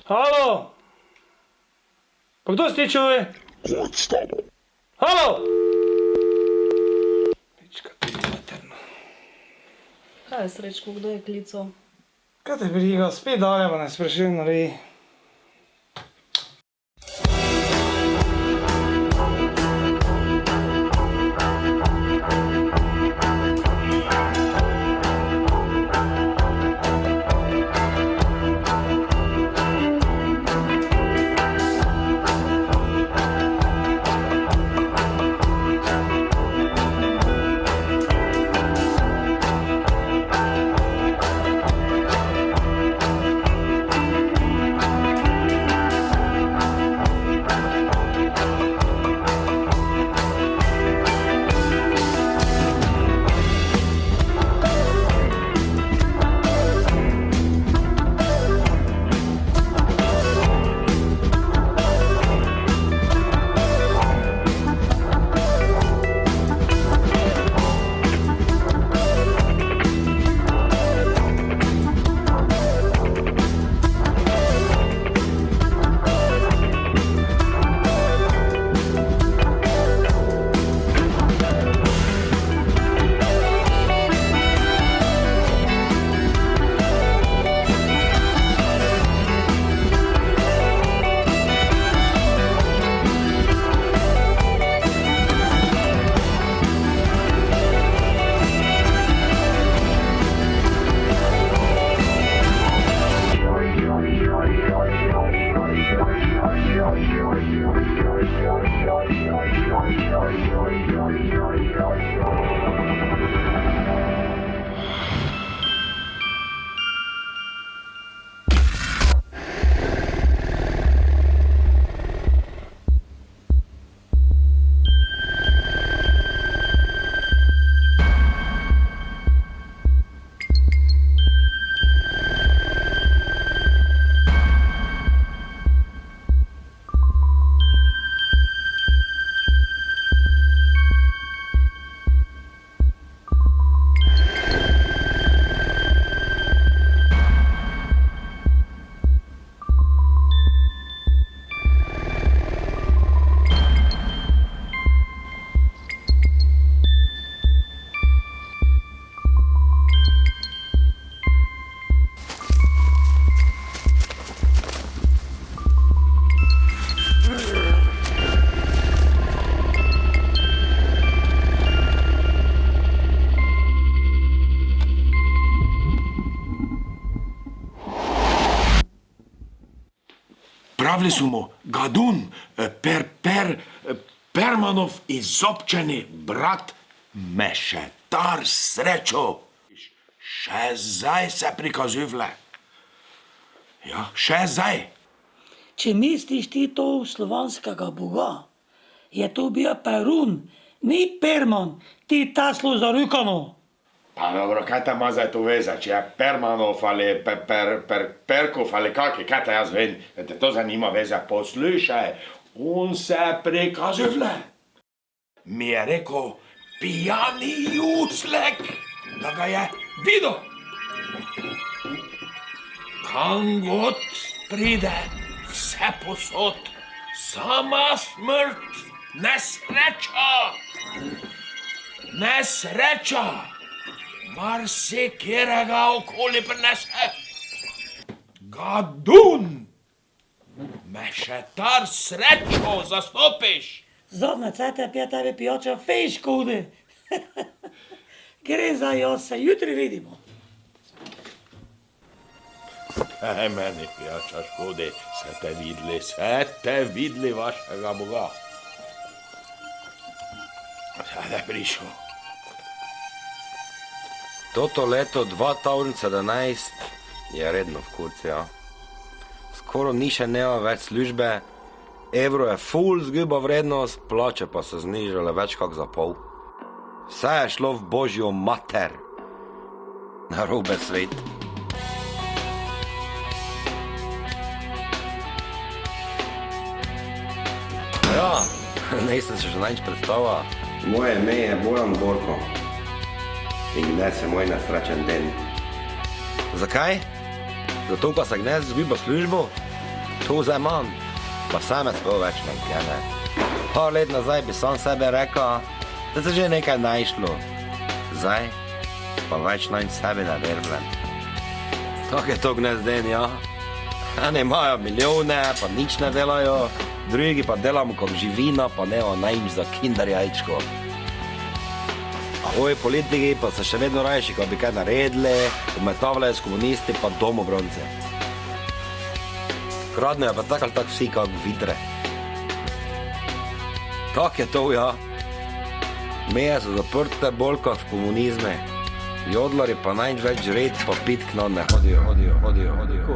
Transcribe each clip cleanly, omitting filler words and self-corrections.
Halo? Pa kdo si ti čuje? Halo? Pička, ti je materno. Kaj je Srečko, kdo je klical? Kaj te briga, spet dalje pa ne sprašujem, naredi. Pravili su mu Gadun, Permanov izobčeni brat Mešetar Srečo. Še zdaj se prikazuje. Ja, še zdaj. Če misliš ti to slovanskega boga, je to bil Perun, ni Perman, ti taslo za rukano. Pa dobro, kaj ta ima zdaj to veze, če je Permanov ali Perkov ali kaki, kaj ta jaz vem, da te to zanima veze, poslušaj, on se prikazuje. Mi je rekel pijani Juslek, da ga je videl. Kam god pride, vse posod, sama smrt, nesreča, nesreča. Marsikjerega okoli prinese. Gadun! Mešetar Srečo zastopiš. Zadnje cajte pije tebi pijača fej škode. Gre za jo, se jutri vidimo. Meni pijača škode, se te vidli vašega Boga. Sada je prišel. Toto leto 2017 je redno v kurci, ja. Skoro ni še nema več službe, evro je ful zguba vrednost, plače pa so znižale več kak za pol. Vse je šlo v božjo mater. Narobe svet. Ja, nisem se že najč predstavila. Moje ime je Bojan Borko. In dnes je moj nesrečen den. Zakaj? Zato, ko se Gnez zguba službo? To zdaj manj, pa same sploh več ne vkene. Par let nazaj bi sam sebe rekel, da se že nekaj najšlo. Zdaj pa več nanj sebi ne verblem. Tako je to gnezden, ja. Eni imajo milijone, pa nič ne delajo, drugi pa delamo kot živina, pa ne najnič za kinder jajčko. Ovi politiki pa se še vedno rajši, ko bi kaj naredili, umetavljajo s komunisti pa domobronce. Kradnejo pa tak ali tak vsi kak vidre. Tak je to, ja. Meje so zaprte bolj kot v komunizme. Jodlari pa najnič več žret pa pit k nam ne hodijo.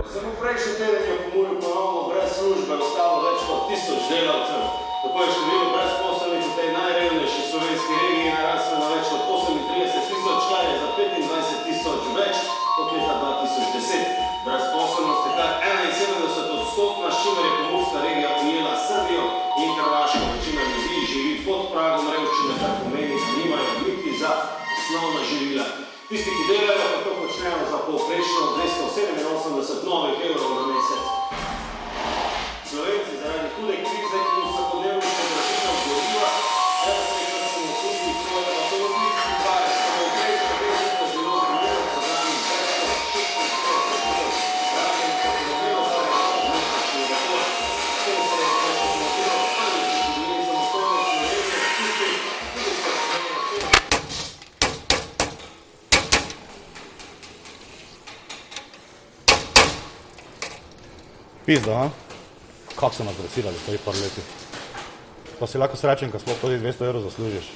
Samo prejšnji teden je v Pomurju ponovno brez službe ostalo več kot 1000 delavcev. Tako je število brezposelnih v tej najrevnejši slovenski regiji naraslo na več kot 38 000, kar je za 25 000 več kot leta 2010. Brezposelnost je kar 71%, s čimer je pomurska regija ujela Srbijo in Hrvaško. Večina ljudi živi pod pragom revščine, kar pomeni, da nimajo niti za osnovna živila. Tisti, ki delajo, pa to počnejo za povprečno 287 novih evrov na mesec. Slovenci zaradi hude krize in vsakodnevnih podražitev goriva, neposredno so nakupili svojega avtomobilski park, samo v prejšnjem mesecu bilo primerno prodanih več kot 600 razen avtomobilov za mesečni rekord. S tem se je avtomobilov stanje, ki so bili samostojne Slovenije, skupaj tudi s Pizda, ha? Kako so nas dresirali v teh par letih? Pa si lahko srečen, ko sploh tudi 200 evrov zaslužiš.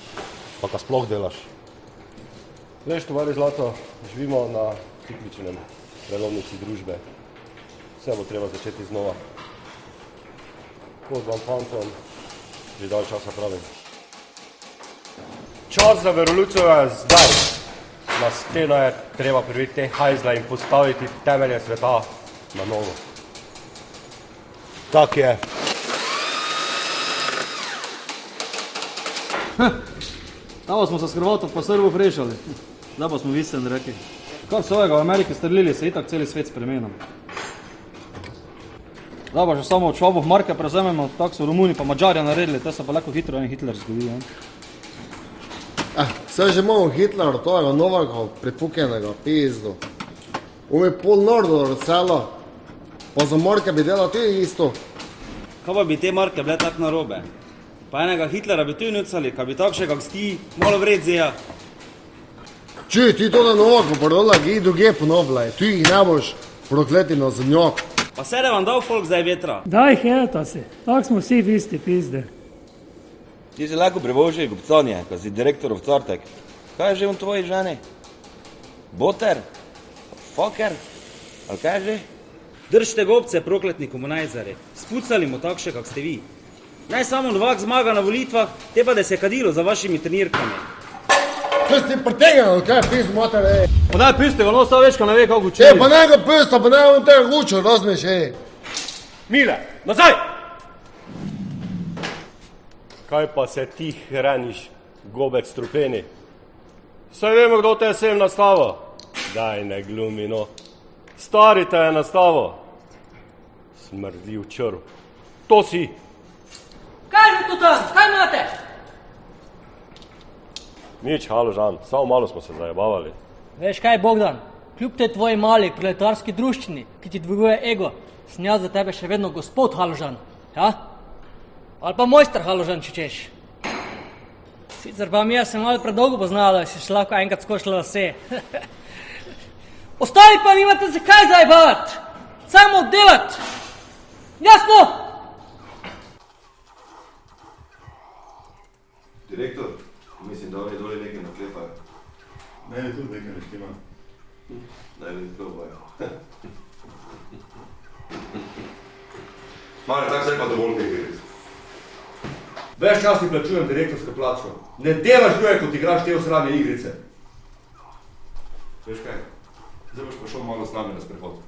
Pa ko sploh delaš. Veš, tovari zlato, živimo na cikličnem prelomnici družbe. Vse bo treba začeti znova. Kot vam fantom, že dalj časa pravim. Čas za revolucijo je zdaj. Na steno je treba priviti te hajzle in postaviti temelje sveta na novo. Tak je. Tamo smo se s Hrvatov pa Srbov rešali. Zdaj pa smo visen rekli. Kar svojega v Ameriki strelili, se itak celi svet spremenil. Zdaj pa že samo od Švabov marke prevzememo, tako so Romuni pa Mađarja naredili, te se pa lahko hitro en Hitler zgodi. Saj že imamo Hitlera, tojega novega, prifukenega, pizdu. On je pol narodu razselo, pa za marke bi delal tudi isto. Kaj pa bi te marke bile tak narobe? Pa enega Hitlera bi tu nucali, kaj bi takše kak sti, malo vred zeja. Čuj, ti to da novako pardala, gi druge ponovljaj, tu jih ne boš prokleti na zemljak. Pa sede vam dal folk zdaj vetra. Daj, heta si, tak smo vsi v isti pizde. Ti si lahko privožil gobcanje, ko si direktor v Cartek. Kaj je že on tvoji ženi? Boter? Fucker? Ali kaj je že? Držite gobce, prokletni komunajzari. Spucali mu takše, kak ste vi. Naj samo Novak zmaga na volitvah, te pa da se kadilo za vašimi trenirkami. Kaj si ti pretegnil, kaj je pizd mater, ej? Pa daj piste, ono sta več, ko ne ve, kako uči. Pa ne ga pista, pa ne on tega gučo, razmeš, ej. Mile, nazaj! Kaj pa se ti hraniš, gobec strupeni? Saj vemo, kdo te je sem nastavil. Daj, ne glumi, no. Stari te je nastavil. Smrdljiv črv. To si. Kaj je to tam? Kaj imate? Nič, Haložan, samo malo smo se zajebavali. Veš kaj, Bogdan? Kljub tej tvoji mali proletarski druščini, ki ti dviguje ego, sem jaz za tebe še vedno gospod Haložan. Ja? Ali pa mojster Haložan, če češ. Sicer pa mi sem malo predolgo poznala, da si še lahko enkrat skošila vse. Ostali pa nimate se kaj zajebavati. Samo delati. Jasno? Direktor, mislim, da oni dole nekaj naklepajo. Meni tudi nekaj ne štima. Naj mi probajo. Mare, tako se pa dovolj kaj gre. Ves čas ti plačujem direktorsko plačo. Ne delaš njoje, kot igraš te osrane igrice. Veš kaj, zdaj boš pa šel malo s nami na sprehod.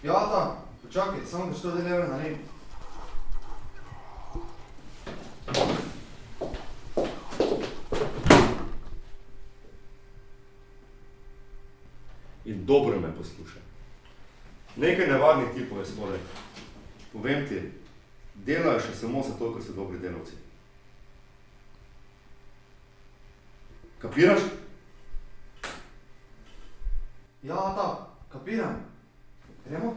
Ja, ta, počakaj, samo da što deleve naredim. In dobro me poslušaj. Nekaj nevarnih tipov je spodaj. Povem ti, delajo še samo zato, ker so dobri delavci. Kapiraš? Ja, ta, kapiram. Gremo?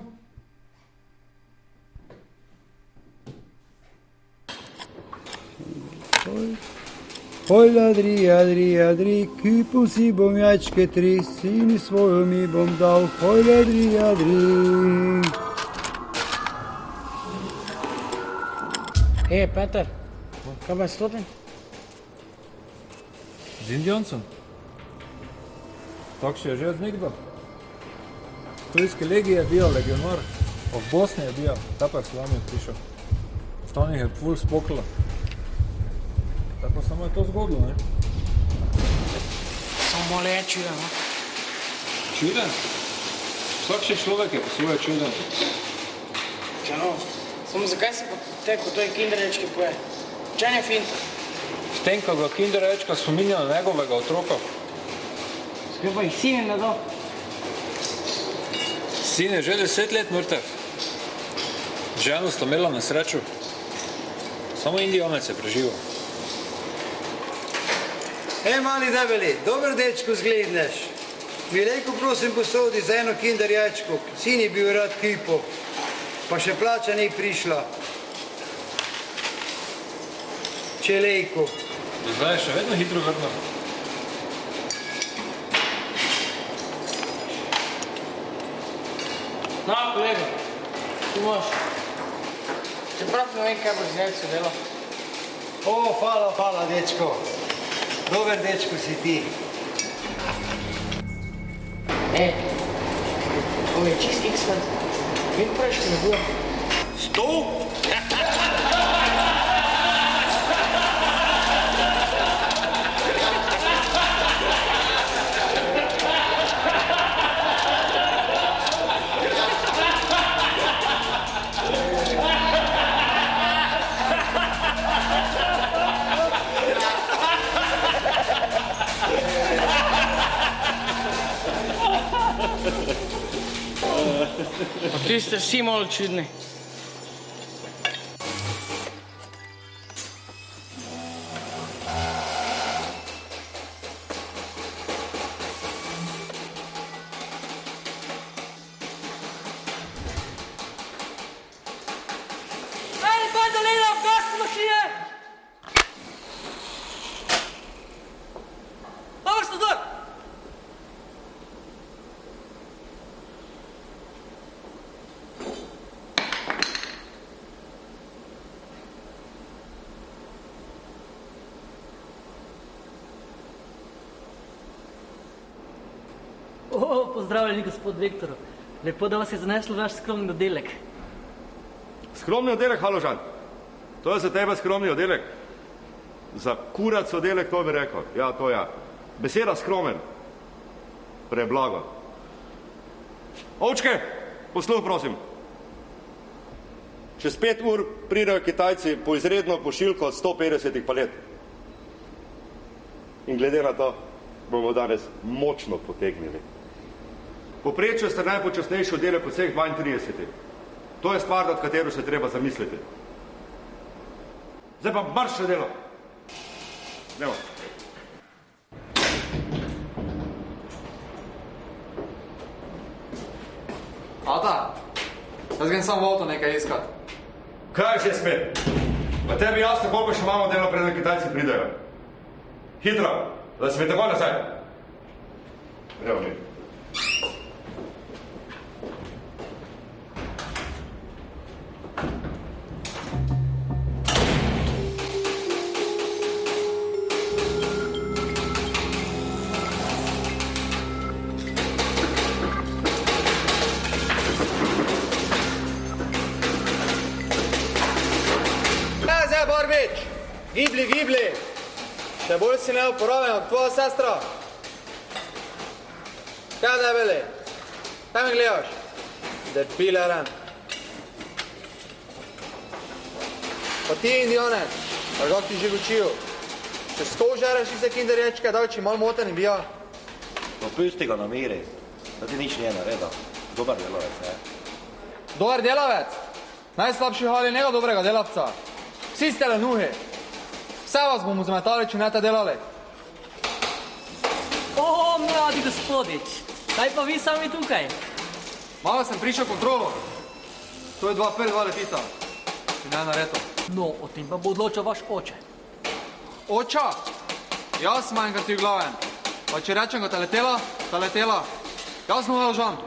Oj, ladri, adri, adri, kupil si bom jajčke 3, sini svojo mi bom dal. Oj, ladri, adri. Peter, kaj pa je stoten? Z Indijancem. Tak še je že od nekdo. V Tujski legiji je bil legionar, pa v Bosni je bil, ta pa je v Slovenijo prišel. Tam jih je ful spokla. Tako samo je to zgodilo, ne? Samo le je čuden, no? Čuden? Vsak še človek je po svoje čuden. Ja no, samo zakaj se pa teko toj kinderječki poje? Čen je finta? S tem, ko ga kinderječka spominja na njegovega otroka. Skaj pa jih sin ne dal? Sin je že 10 let mrtev. Ženo sta imela na srečo. Samo Indijanec je preživel. Mali debeli, dober dečko zgledneš. Milejko prosim posodi za eno kinder jajčko, sin je bil rad kipo, pa še plača ni prišla. Čelejko. Zdaj je še vedno hitro vrno. Na, kolega, tu imaš. Čeprav ne vem, kaj boš z jajco delal. Hvala, dečko. Dober dečko si ti. Ovo je čist x-men. Vem praviš, ko ne bilo. 100? Ti ste vsi malo čudni. Ajde, banda Lena, gasi mašine! Navrsto dor! Pozdravljeni, gospod Viktor. Lepo, da vas je zaneslo vaš skromni oddelek. Skromni oddelek, Haložan? To je za tebe skromni oddelek? Za kurac oddelek, to bi rekel. Ja, to ja. Beseda skromen. Preblago. Ovčke, posluh, prosim. Čez 5 ur pridejo Kitajci po izredno pošiljko od 150 palet. In glede na to bomo danes močno potegnili. Poprečju ste najpočasnejši oddelek od vseh 32. To je stvar, nad katero se treba zamisliti. Zdaj pa marš še delo. Demo. Ata, jaz grem samo v avto nekaj iskat. Kaj še spet? Pa tebi jasno, koliko še imamo delo, preden Kitajci pridejo. Hitro, da se mi tako nazaj. Evo mi. Gibli, še bolj si neuporaben od tvoja sestra. Kaj debeli? Kaj me gledaš? Debile. Pa ti, Indijanec, kako ti že učijo? Če skol žeraš vse kinderječke, da oči malo moten in bija. No pusti ga na miri, da ti nič nije naredil. Dobar delavec, ne? Dobar delavec? Najslabši hali njega dobrega delavca. Vsi ste lenuhi. Vse vas bomo zmetali, če ne te delali. O, mladi gospodič, kaj pa vi sami tukaj? Malo sem prišel kontrolo. To je 2 letita. In ne naredil. No, o tem pa bo odločil vaš oče. Oča? Jaz sem enkrat v glaven. Pa če rečem, ko te letela, ta letela. Jaz sem Haložan.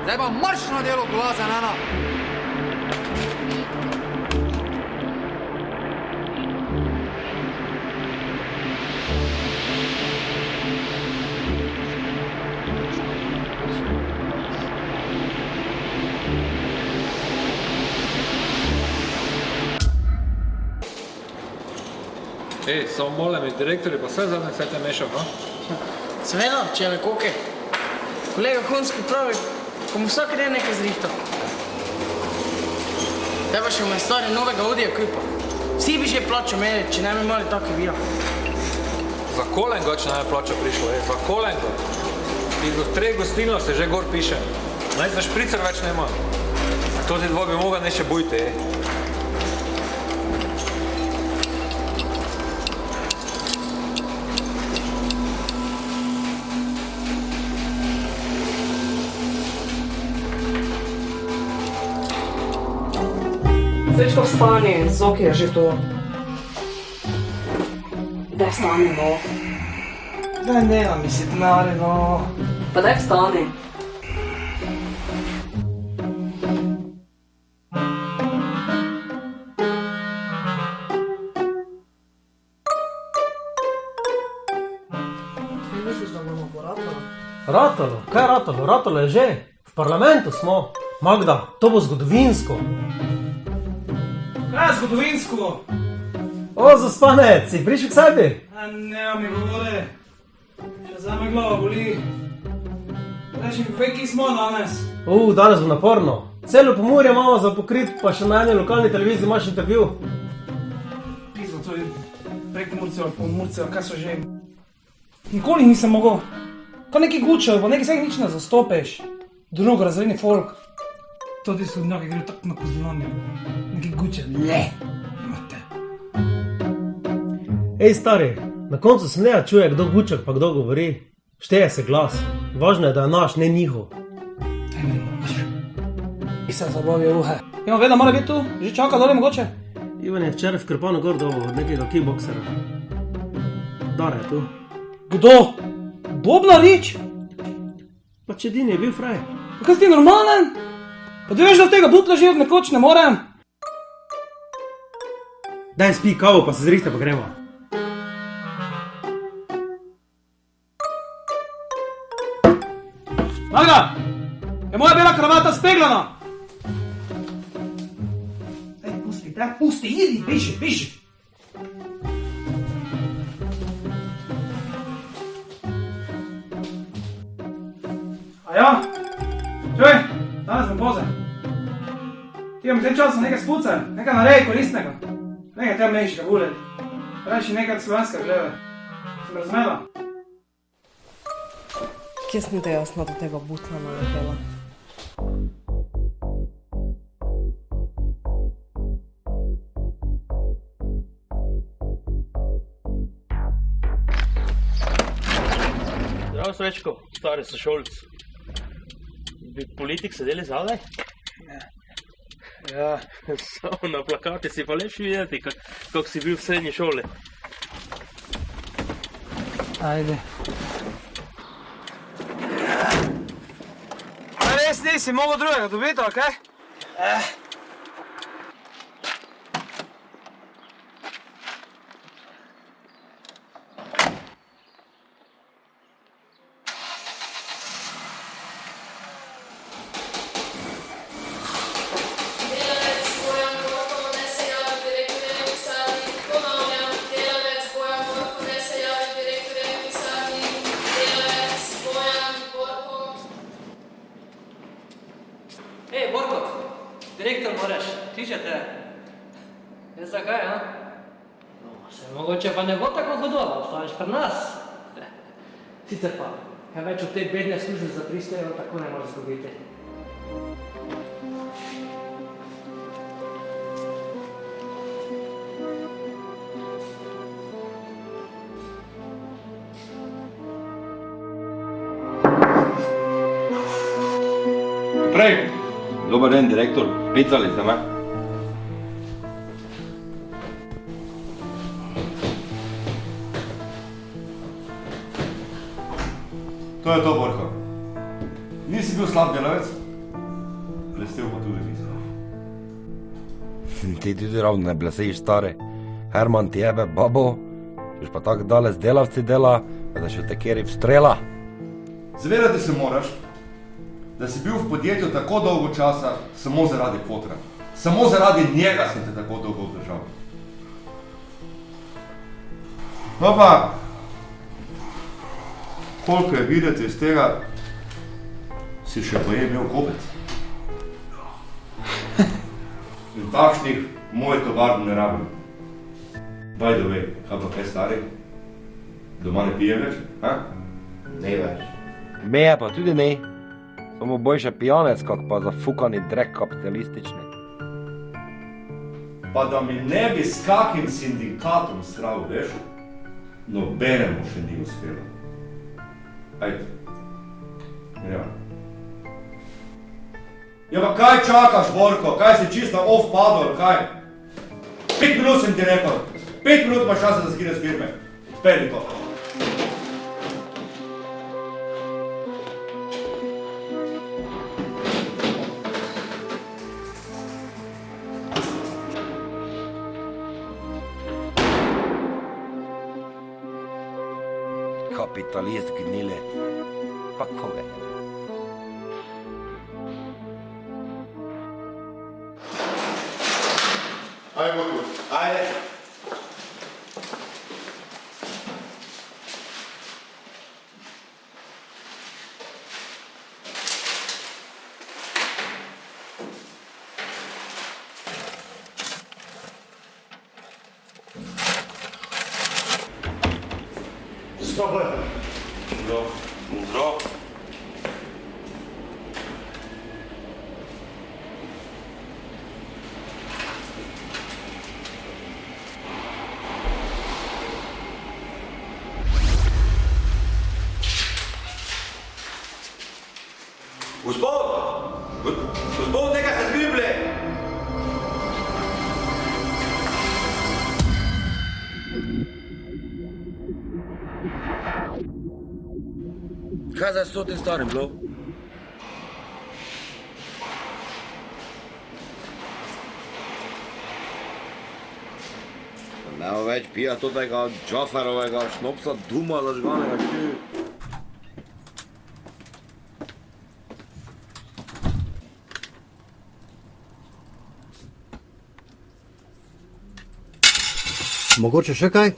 Zdaj pa marš na delo, golaza nena. Ej, samo molem in direktorji pa vse zadnje vse te mešal, no? Seveda, če je koke. Kolega Hunski pravi, ko mu vsak dan nekaj zrihtal. Zdaj pa še mu je stari novega Audija kupa. Vsi bi že plačo imeli, če ne bi imeli take vija. Za kolengo, če ne bi plačo prišlo, za kolengo. Iz do 3 gostilnosti že gor piše. Naj za špricer več nema. To ti dva bi mogla ne še bujte, Srečko vstani, Zoki je že tu. Daj vstani, no. Daj ne, mi si tnari, no. Pa daj vstani. Misliš, da bomo poratali? Ratalo? Kaj ratalo? Ratalo je že. V parlamentu smo. Magda, to bo zgodovinsko. Kaj je zgodovinsko? O, zaspanec, si prišel k sebi? Ne, mi govore. Še zdaj me glava boli. Reči mi, kje smo danes? Danes bo naporno. Celo Pomurje imamo za pokrit, pa še na eni lokalni televiziji imaš intervju. Pisal to je prek Murcev ali Pomurcev, kaj so že. Nikoli nisem mogel. Ko neki gučajo, pa neki se nič ne zastopeš. Drugorazredni folk. To ti so mnogi gre tako na pozdravljanje. Neki guče. Ne. Imate. Ej, stari, na koncu se ne čuje, kdo guča, pa kdo govori. Šteje se glas. Važno je, da je naš, ne njihov. I se zabavijo uhe. Ivan Veda mora biti tu? Že čaka dole mogoče? Ivan je včeraj v Krpanu gor dobil od nekega kickboksera. Dara je tu. Kdo? Bobnarič? Pa Čedin je bil fraj. Pa kaj si ti normalen? Pa ti veš, da tega butla že od nekoč ne morem? Daj spi kavo, pa se zrihte, pa gremo. Magda! Je moja bela kravata speglana? Daj, pusti, idi, piši, piši. A ja? Čuj, danes bom pozen. Ti vam tem časom nekaj spucaj, nekaj narej koristnega. Nekaj tem mejšega gulet. Reči nekaj slovenskega glede. Sem razumela? Kje sem te jasno do tega butla naletela? Zdravo, Srečko, stari sošolc. Bi politik sedeli zadaj? Ne. Ja, samo na plakati si pa lepši videti, kako si bil v srednji šoli. Ajde. A res nisi mogel drugega dobiti, ali kaj? Ej, Borko, direktor moraš, kličete. Ne zakaj, a? No, se mogoče pa ne bo tako hudo, da ostaneš pri nas. Sicer pa, Ja, več od te bedne službe za 300 evrov tako ne more zgubiti. Prej! Dobar dan, direktor. Picali ste me? To je to, Borko. Nisi bil slab delavec, blestev pa tudi nisi. Ti tudi ravno ne blesiš, stari. Herman ti jebe babo, češ pa tako daleč delavci dela, da še te kjeri vstrela. Zavedati se moraš, da si bil v podjetju tako dolgo časa samo zaradi fotra. Samo zaradi njega sem te tako dolgo obdržal. No pa, koliko je videti iz tega, si še boje imel gobec. In takšnih moj tovarn ne rabim. By the way, kaj pa kaj stari? Doma ne pijem več, ha? Ne več. Meje pa tudi ne. Samo boljše pijanec, kak pa zafukani drek kapitalistični. Pa da mi ne bi s kakim sindikatom sral, veš? Nobenemu še ni uspelo. Ajde. Ja. Ja pa kaj čakaš, Borko? Kaj si čisto off padol, kaj? 5 minut sem ti rekel. 5 minut imaš časa, da skine z firme. Speli to. Kapitalist gnile. Pa koga? Ajde, Borko. Ajde. Stopaj. Zdrav. Zdrav. Gospod, nekaj se zgublje! Kaj zdaj s tem starim bilo? Nemo več pija tega Džaferovega šnopsa, duma zažganega šti. Mogoče še kaj?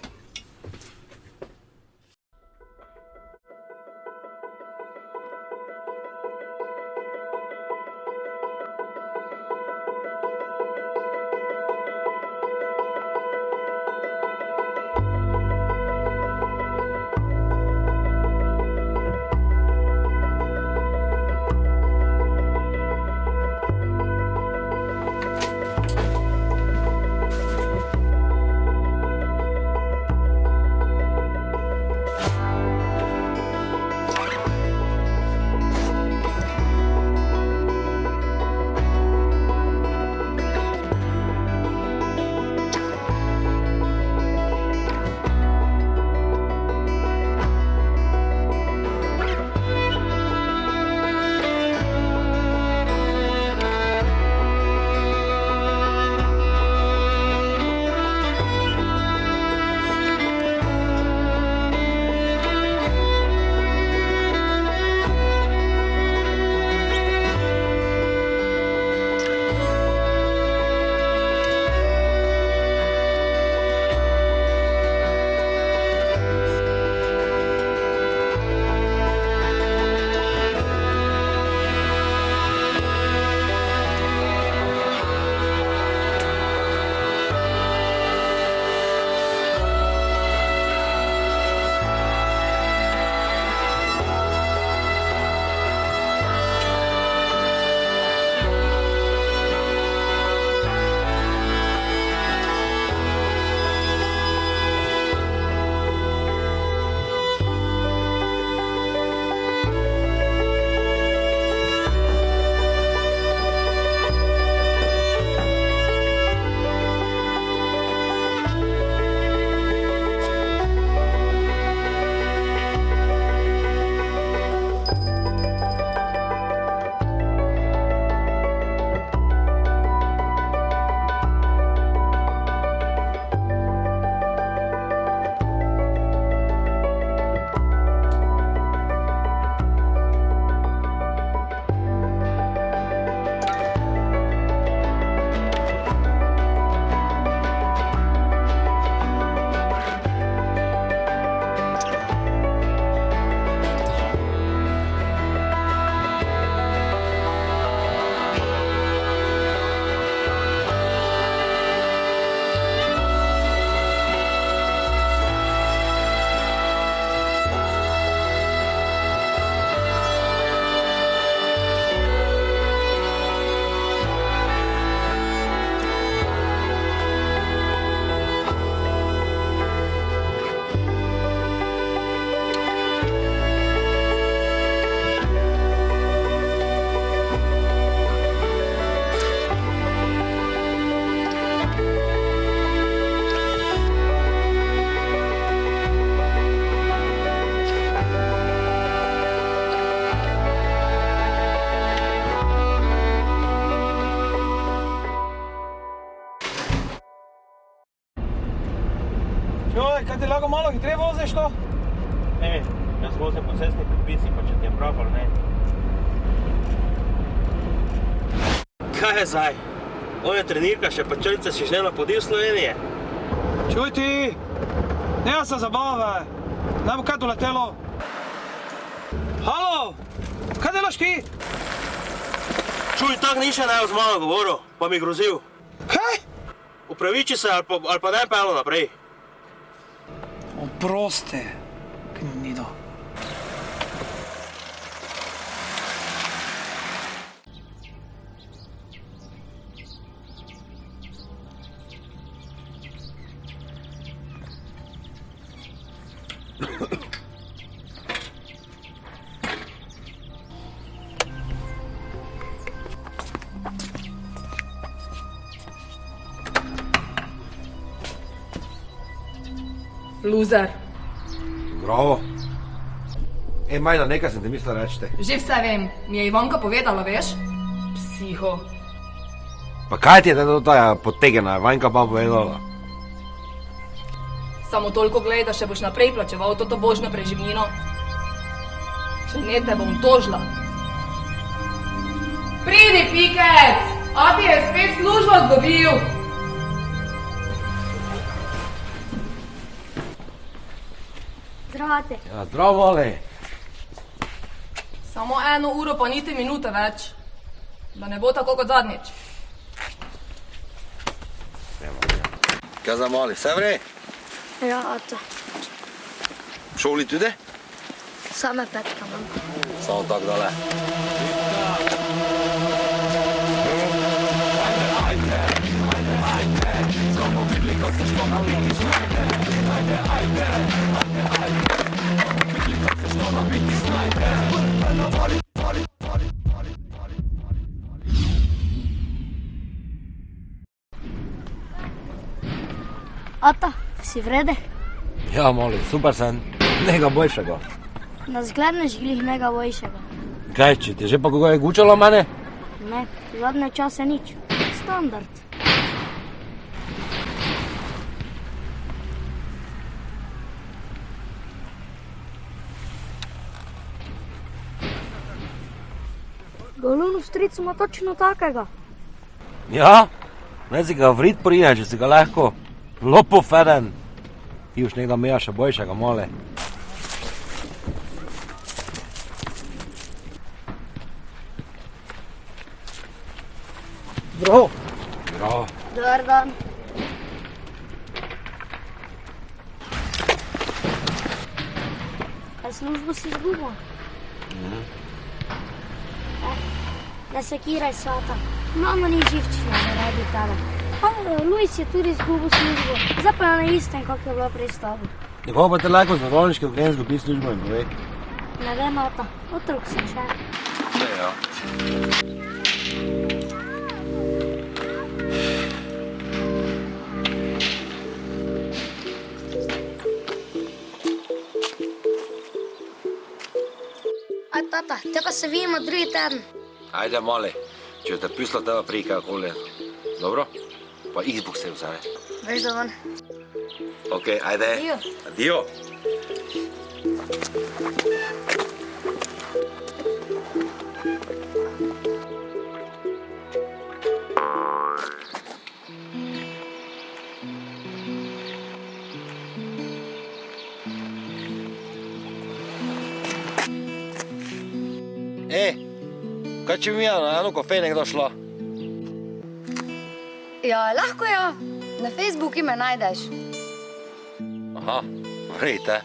Joj, kaj ti lahko malo hitreje voziš to? Ne, jaz vozim po cestnih predpisih, pa če ti je prav ali ne. Kaj je zdaj? On je trenirka, še pa črnice si že napodil Slovenije. Čuj ti, ne se zabave, ne bo kaj doletelo. Halo, kaj delaš ti? Čuj, tak ni še z mano govoril, pa mi grozil. Kaj? Upraviči se ali pa ne pelo naprej. Oprosti, gnjido. Loser. Bravo. Majda, nekaj sem ti mislila reči. Že vse vem. Mi je Ivanka povedala, veš? Psiho. Pa kaj ti je ta potegena, Ivanka pa povedala? Samo toliko gledaj, da še boš naprej plačeval to božno preživnino. Če ne, te bom tožila. Pridi, Pikec! Ati je spet službo zdobil. Zdravo, ati. Ja, zdravo, ale. Samo 1 uro pa niti minute več. Da ne bo tako kot zadnjič. Kaj za mali, vse vre? Ja, ati. V šoli tudi? Same petka imam. Samo tako dole. Ata, si vrede? Ja, mali, super sem. Nega boljšega. Na zgled ne želih nega boljšega. Kaj, če ti je že pa kako je gučalo mene? Ne, zadnje čase nič. Standard. Golun v stricu ima točno takega. Ja, ne si ga vrit prine, če si ga lahko. Lopo feden. Ti už nekda meja še boljšega, male. Zdravo. Zdravo. Dobar dan. Kaj službo si izgubil? Ne sekiraj, svata. Mama ni živčna zaradi tebe. Luis je tudi izgubil službo. Zdaj pa na istem, kako je bilo prej s tabo. Kako pa te lahko z naročniške vkren zgubi službo in povej? Ne vem, ata. Otrok sem še. Vse, ja. Aj, tata, te pa se vidimo drugi teden. Ajde, mali, če te pislo teba prije kakoli. Dobro? Pa Xbox te vzame. Veš da ven. Ok, ajde. Adio. Adio. Kaj če bi mi na eno kafe nekdo šla? Ja, lahko ja. Na Facebooku me najdeš. Aha, verjete.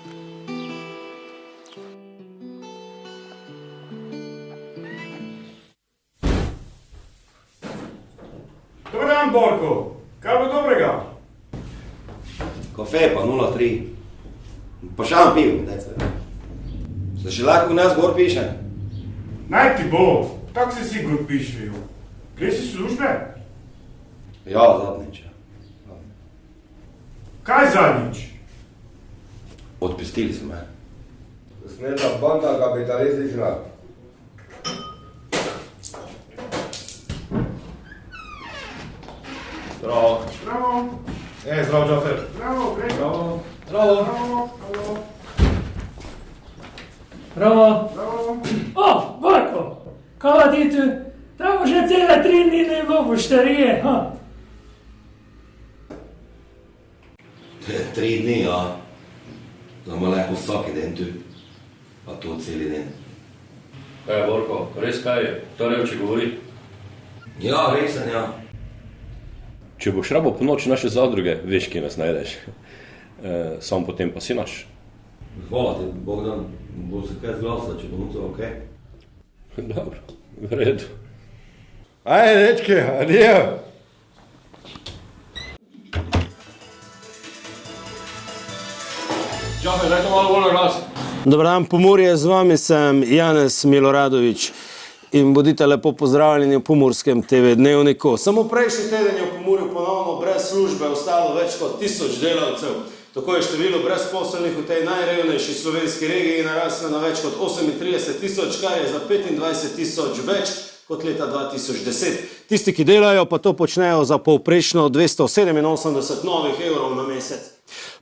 Dobar dan, Borko. Kaj bo dobrega? Kafe pa 0,3. Pa šam pivo mi dajte. Se še lahko v nas gor piše? Naj ti bo. Tako se si gor pišejo. Gre si službe? Ja, zadnjič. Kaj zadnjič? Odpustili so me. Smeta banda kapitalistična. Zdravo. Bravo. Zdravo, Džafer. Bravo, prej. Bravo. Bravo. Bravo. O, Borko, kaj ti tu? Tamo že cele 3 dni ne bilo poštarije. 3 dni, ja. Znamo lahko vsak dan tu. Pa to celi dan. Kaj je, Borko, res kaj je? To revči govori? Ja, resen, ja. Če boš rabo po noči naše zadruge, veš, kje nas najdeš. Sam potem pa si naš. Hvala ti, Bogdan. Bo se kaj zglasila, če bo nuto, okej? Dobro, v redu. Ajde, dečki, adijo. Čakaj, daj to malo bolj glas. Dobar dan, Pomurje, z vami sem Janez Miloradovič in bodite lepo pozdravljeni v Pomurskem TV dnevniku. Samo prejšnji teden je v Pomurju ponovno brez službe ostalo več kot 1000 delavcev. Tako je število brezposelnih v tej najrevnejši slovenski regiji naraslo na več kot 38 000, kar je za 25 000 več kot leta 2010. Tisti, ki delajo, pa to počnejo za povprečno 287 novih evrov na mesec.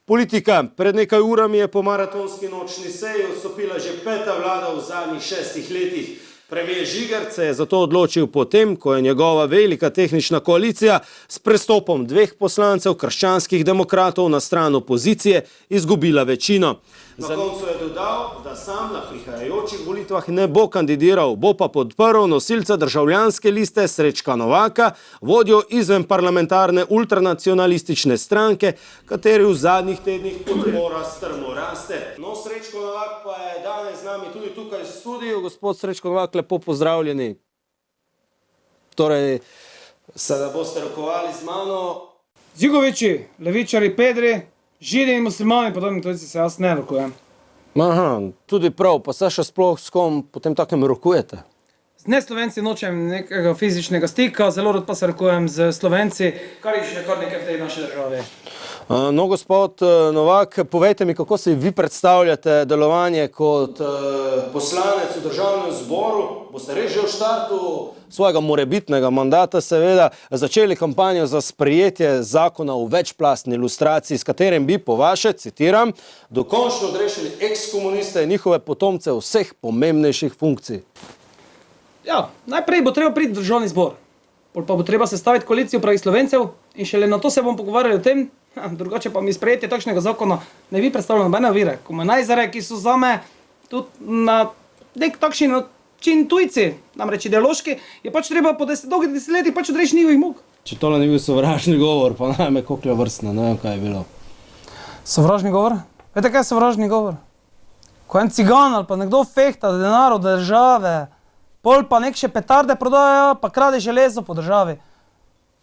Politika. Pred nekaj urami je po maratonski nočni seji odstopila že 5. vlada v zadnjih 6 letih. Premijer Žigar se je zato odločil potem, ko je njegova velika tehnična koalicija s prestopom 2 poslancev krščanskih demokratov na stran opozicije izgubila večino. Na koncu je dodal, da sam na prihajajočih volitvah ne bo kandidiral, bo pa podprl nosilca državljanske liste Srečka Novaka, vodjo izven parlamentarne ultranacionalistične stranke, kateri v zadnjih tednih podpora strmo raste. No, Srečko Novak pa je danes z nami tudi tukaj v studiu. Gospod Srečko Novak, lepo pozdravljeni. Torej, se da boste rokovali z mano. Žigoviči, levičari, pedri, židi in muslimani, podobni tujci se jaz ne rokujem. Aha, tudi prav, pa se še sploh s kom potem takem rokujete? Z neslovenci nočem nekega fizičnega stika, zelo rad pa se rokujem z Slovenci, kar je še kar nekaj v tej naši državi. No, gospod Novak, povejte mi, kako si vi predstavljate delovanje kot poslanec v državnem zboru? Boste res že v štartu svojega morebitnega mandata seveda začeli kampanjo za sprejetje zakona o večplastni ilustraciji, s katerim bi po vaše, citiram, dokončno odrešili ekskomuniste in njihove potomce vseh pomembnejših funkcij. Ja, najprej bo treba priti v državni zbor, pol pa bo treba sestaviti koalicijo pravih Slovencev in šele na to se bom pogovarjali o tem, drugače pa mi sprejetje takšnega zakona ne bi predstavljalo nobene ovire. Komunajzare, ki so zame tudi na nek takšen način tujci, namreč ideološki, je pač treba po dolgih desetletjih pač odreči njihovih muk. Če tole ni bil sovražni govor, pa naj me koklja vrstna, ne vem, kaj je bilo. Sovražni govor? Vete, kaj je sovražni govor? Ko en cigan ali pa nekdo fehta denar od države, pol pa nek še petarde prodajajo, pa krade železo po državi.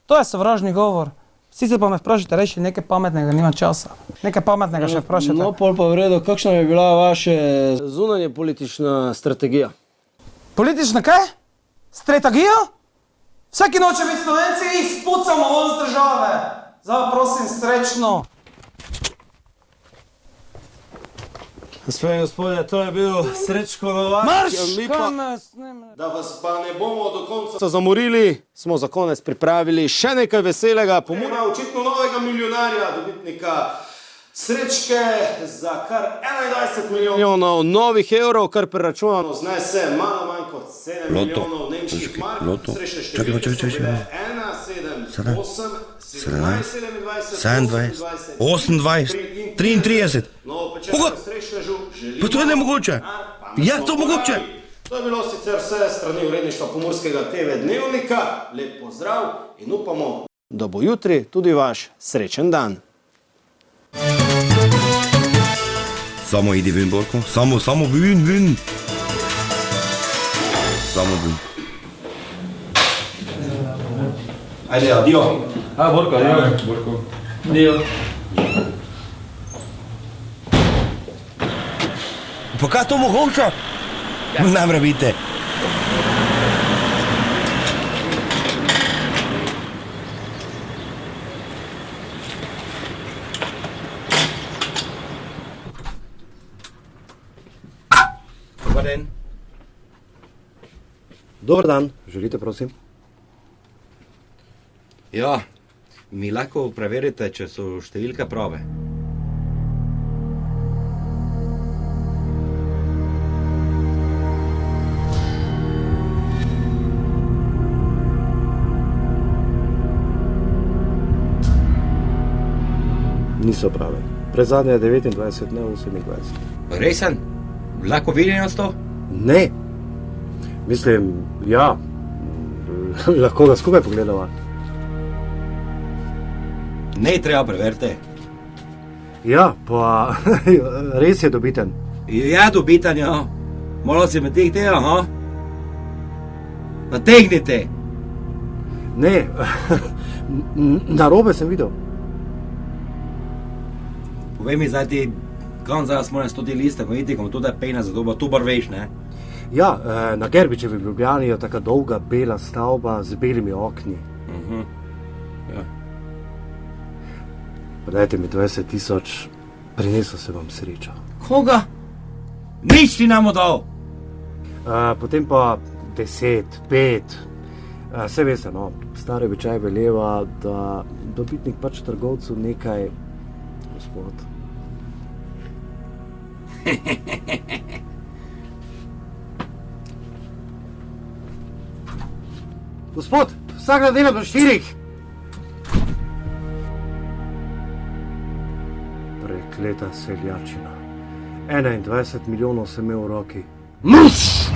To je sovražni govor. Sicer pa me vprašajte, reči nekaj pametnega, nimam časa. Nekaj pametnega še vprašajte. No, pol pa v redu, kakšna je bila vaša zunanje politična strategija? Politična kaj? Strategija? Vsaki noče biti Slovenci, jih spucamo von z države. Zdaj prosim, srečno. Gospe in gospodje, to je bil Srečko Novak. Marš! Da vas pa ne bomo do konca zamorili, smo za konec pripravili še nekaj veselega. Pomura očitno novega milijonarja, dobitnika Srečke za kar 21 milijonov novih evrov, kar preračunano znese malo manj kot 7 milijonov nemških mark. Srečne številke so bile 1, 7, 8, 17, 27, 28, 33. Pa to je nemogoče. Ja, to mogoče. To je bilo sicer vse strani uredništva Pomurskega TV dnevnika. Lep pozdrav in upamo, da bo jutri tudi vaš srečen dan. Samo idi ven, Borko. Samo ven. Samo ven. Ajde, adio. Borko, adio. Adio. Pa kaj to mogoče? Ne mre biti. Dobar dan. Dobar dan. Želite, prosim? Ja, mi lahko preverite, če so številke prave. Niso prave. Predzadnja je 29, ne 28. Resen? Lahko vidim s to? Ne. Mislim, ja. Lahko ga skupaj pogledava. Ne treba preveriti. Ja, pa res je dobiten. Ja, dobiten, ja. Malo si me teh dela, ha? Nategnite. Ne, narobe sem videl. Povej mi zdaj ti, kam zaraz moram 100 liste, ko iti, ko to da je pejna za doba, tu bar veš, ne? Ja, na Gerbičevi v Ljubljani je taka dolga bela stavba z belimi okni. Ja. Dajte mi 20 000, prinesel se vam srečo. Koga? Nič ti nam dal. Potem pa 10, 5. Vse veste, no, stari običaj veleva, da dobitnik pač trgovcu nekaj, gospod. Gospod, vsak dan delam do 4. Prekleta seljačina. 21 milijonov sem imel v roki. Mus!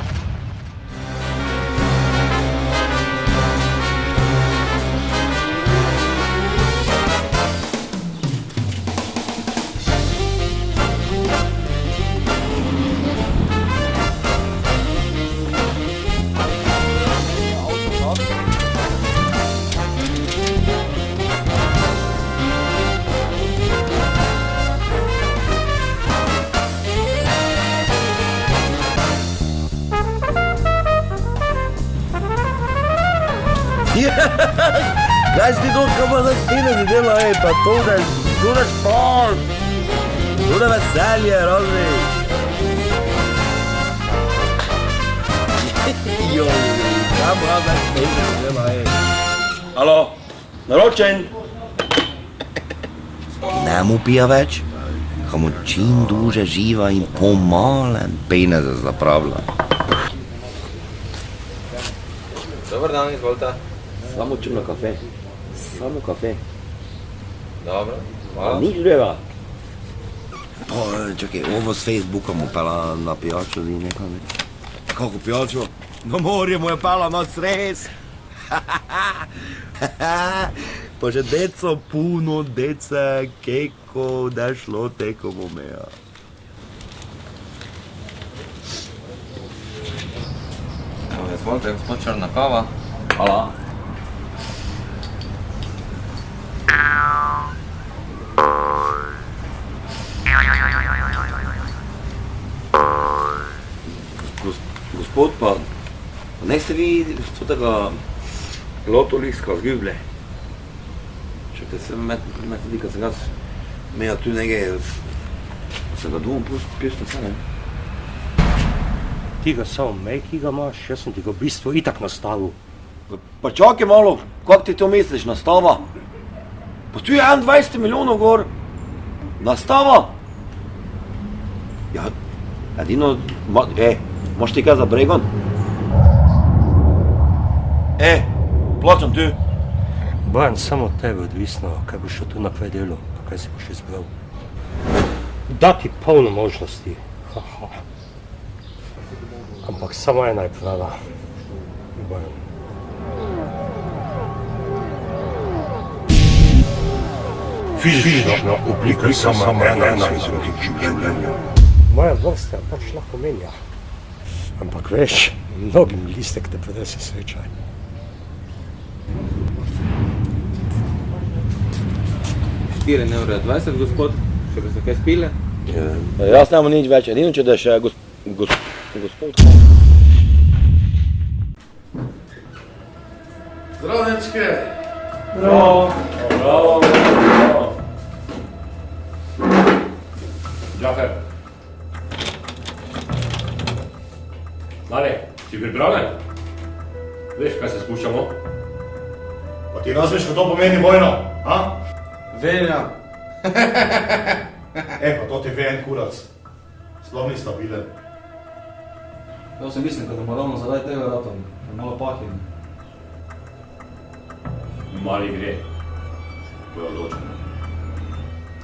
Kaj si ti to, kaj pa za spine si dela, pa to da šport, to da veselje, razumeš? Joj, kaj pa za spine si dela, Alo, naročen? Ne mu pija več, ko mu čim duže živa in pomalen pejne se zapravlja. Dobar dan, izvolite. Samo črno kafe. Samo kafe. Dobro, hvala. Nič drugega. Čakaj, ovo s Facebookom upela na pijačo in nekaj. Kako pijačo? Na morje mu je pela noc res. Pa že deco puno, dece, keko, da je šlo tekom omeja. Evo, izvolite, gospod črna kava. Hvala. Gospod, pa ne ste vi tega lotoliska zgubili? Čakaj, se me tudi, kad sem jaz imel tu nekaj, sem ga dvom pustil vse, ne? Ti ga samo mej, ki ga imaš, jaz sem ti ga v bistvu itak nastavil. Pa čakaj malo, kako ti to misliš, nastava? Pa tu je 21 milijonov gor. Nastava? Ja, edino, moš ti kaj za bregon? Plačam tu. Bojan, samo od tebe odvisno, kaj boš šel tu naprej delo, pa kaj si boš izbral. Da ti polno možnosti. Ampak samo ena je prava. Bojan. Fizična oblika samo ena izvodič življenja. Moja vrsta pač lahko menja. Ampak veš, mnogim listek te prinese sreča. Štiri evre 20, gospod, še bi se kaj spile? Jaz nemam nič več, edino če da je še gospod. Zdravo, dečke! Bravo! Bravo! Džafer! Lane, si pripravljen? Veš, kaj se spuščamo? Pa ti razumeš, ko to pomeni vojno, a? Vem, ja. Pa to ti ve en kurac. Sploh ni stabilen. Ja sem mislim, da bomo ravno zadaj tega ratom, malo pahim. Mali gre. To je odločeno.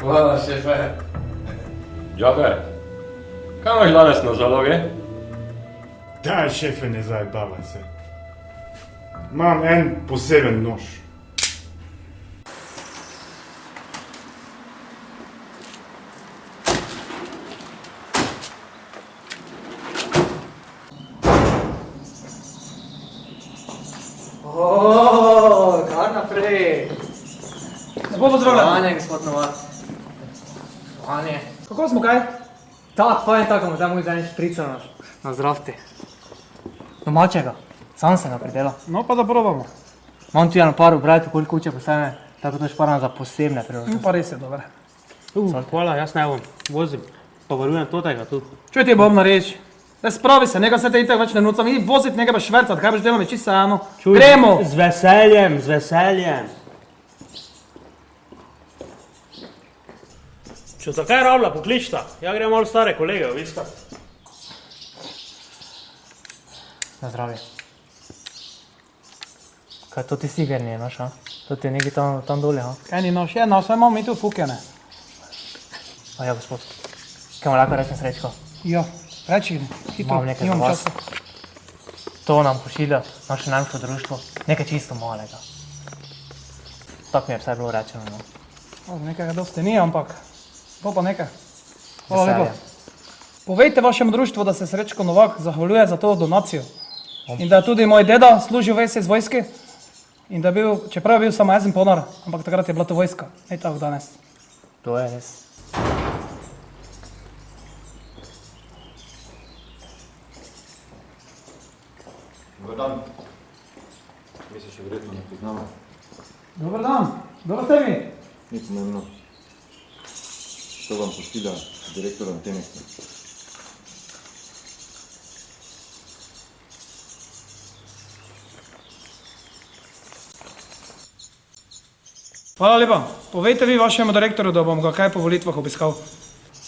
Hvala, šefe. Džafer, kaj imaš danes na zaloge? Daj, šefe, ne zajebavaj se. Imam en poseben nož. Kar naprej. Lepo pozdravljen. Vanje, gospod Novak. Vanje. Kako smo kaj? Tak, fajn, tako mu zdaj moj zadnji šprica na zdravti. Domačega. Sam sem ga pridelal. No pa da probamo. Imam tu eno par obrajte, koliko kuće posebne, tako to šparam za posebne priložnosti. Pa res je dober. Hvala, jaz ne bom. Vozim. Pa varujem totega tu. Čuj ti bom na reč. Spravi se, nekaj se te itak več ne nuca. Mi voziti, nekaj pa švercati, kaj boš delal mi čisto eno. Gremo! Z veseljem, z veseljem. Če zakaj rabla, pokličta. Ja grem malo stare kolege, vista. Na zdravje. Kaj to ti sigar nije noš, a? To ti je neki tam dole, a? Kaj ni noš? Je noš, imamo mi tu fukene. A ja, gospod. Kaj mu lahko rečem Srečko? Ja, reči, hitro, Imam nekaj za nimam vas. časa. To nam pošilja naše nemško društvo. Nekaj čisto malega. Tako mi je vsaj bilo rečeno, no. Nekaj dosti ni, ampak bo pa nekaj. Hvala Veselje. lepo. Povejte vašemu društvu, da se Srečko Novak zahvaljuje za to donacijo. In da je tudi moj deda služil ves iz vojske. In da je bil, čeprav je bil samo ezen ponar, ampak takrat je bila to vojska, ne tako danes. To je res. Dobar dan. Mi se še verjetno ne poznamo. Dobar dan, dobro ste vi? Ni pomembno. To vam pošilja direktor antene. Hvala lepa. Povejte vi vašemu direktorju, da bom ga kaj po volitvah obiskal.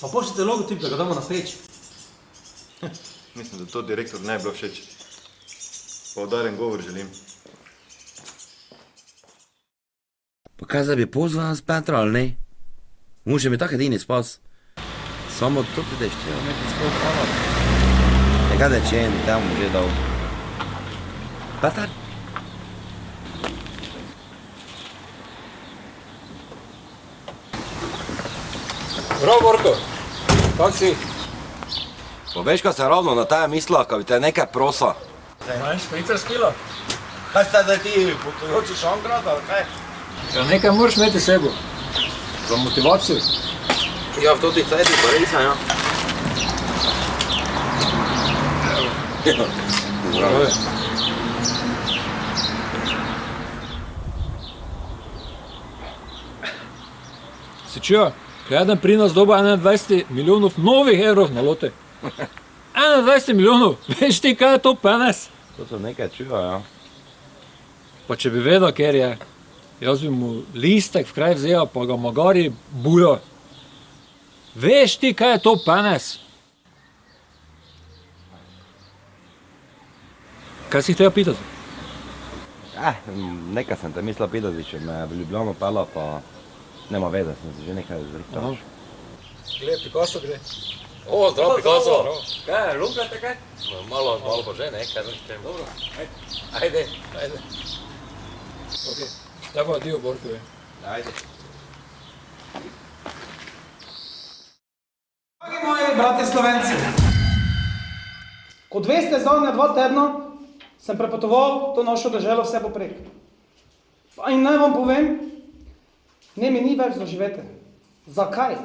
Pa pošljite logotip, da ga damo na peč. Mislim, da to direktor ne bi bilo všeč. Poudaren govor želim. Pa kaj zdaj bi pozval s Petra, ali ne? Muž je mi tak edini spas. Samo to prideš, če je nekaj sploh hvala. Nekaj da če en, da mu že dal. Petar? Prav, Borko, kak si? Pa veš, kaj se ravno na ta mislila, ko bi te nekaj prosa. Imaš špricer skila? Kaj ste zdaj ti, potujoči šankrat, ali kaj? Ja, nekaj moraš imeti s sebo. Za motivacijo. Ja, v toti cajti pa res, ja. Zdravo. Si čuva? Eden pri nas doba 21 milijonov novih evrov na lote. 21 milijonov, veš ti, kaj je to penes? To so nekaj čuva, ja. Pa če bi vedel, ker je, jaz bi mu listek v kraj vzel, pa ga magari bujo. Veš ti, kaj je to penes? Kaj si htela pitati? Nekaj sem te mislila pitati, če me v Ljubljano pela, pa nema veze, sem se že nekaj zrihtal. Gled, Picasso gre. O, zdrav, Picasso. Kaj, lupljate kaj? Malo pa že, ne, kaj zrihtem. Dobro, Ajde. Ok, zdaj pa dio Borkove. Ajde. Dragi moji bratje Slovenci, kot veste, zadnja 2 tedna sem prepotoval to našo državo vse poprek. In naj vam povem, ne mi ni več doživeti. Zakaj?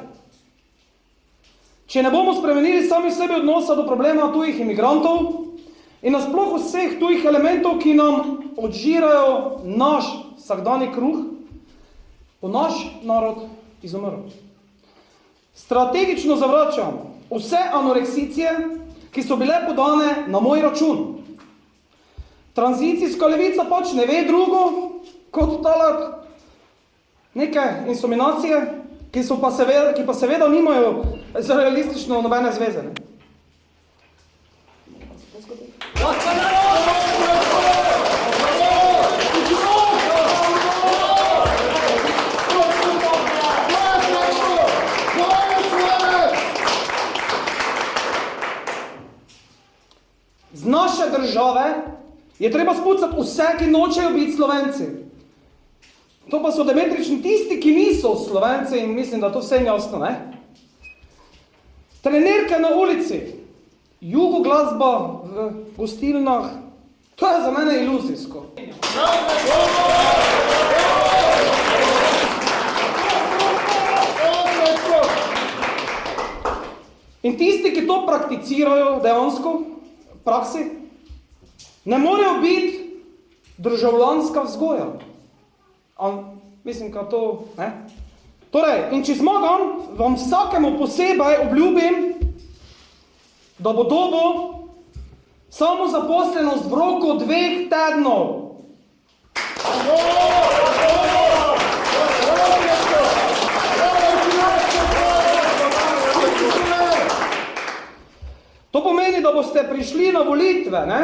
Če ne bomo spremenili sami sebi odnosa do problema tujih imigrantov in nasploh vseh tujih elementov, ki nam odžirajo naš vsakdanji kruh, bo naš narod izumrl. Strategično zavračam vse anoreksicije, ki so bile podane na moj račun. Tranzicijska levica pač ne ve drugo, kot talak neke insuminacije, ki pa seveda nimajo z realistično nobene zveze. Ne? države je treba spucati vse, ki nočejo biti Slovenci. To pa so demetrični tisti, ki niso Slovenci in mislim, da to vsem jasno, ne? Trenerke na ulici, jugoglasba v gostilnah, to je za mene iluzijsko. In tisti, ki to prakticirajo dejansko v praksi, ne morejo biti državljanska vzgoja. Mislim, da to, ne? Torej, in če zmagam, vam vsakemu posebej obljubim, da bo dobo samozaposlenost v roku 2 tednov. To pomeni, da boste prišli na volitve, ne?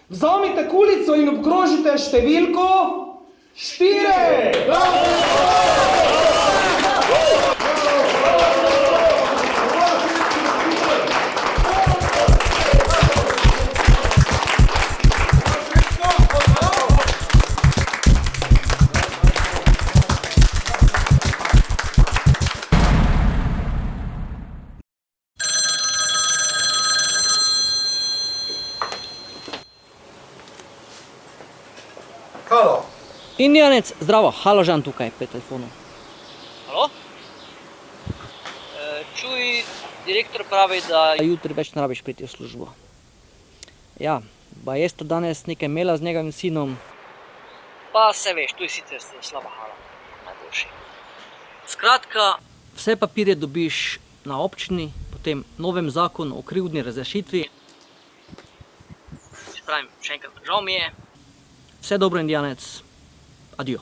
Vzamite kulico in obkrožite številko 4. Halo. Indijanec, zdravo, Haložan tukaj pri telefonu. Halo? Čuj, direktor pravi, da jutri več ne rabiš priti v službo. Ja, ba je to danes nekaj imela z njegovim sinom. Pa se veš, tu je sicer slaba hala, najboljši. Skratka, vse papirje dobiš na občini, potem novem zakonu o krivdni razrešitvi. Pravim, še enkrat, žal mi je. Vse dobro, Indijanec. Adijo.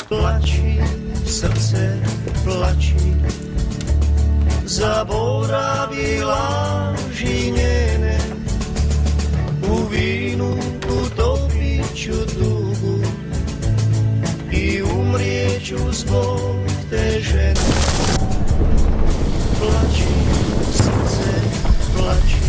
Plači, srce, plači, zaboravi laži njene, u vinu utopit ću tugu i umrijeću zbog te žene. Plači, srce, plači,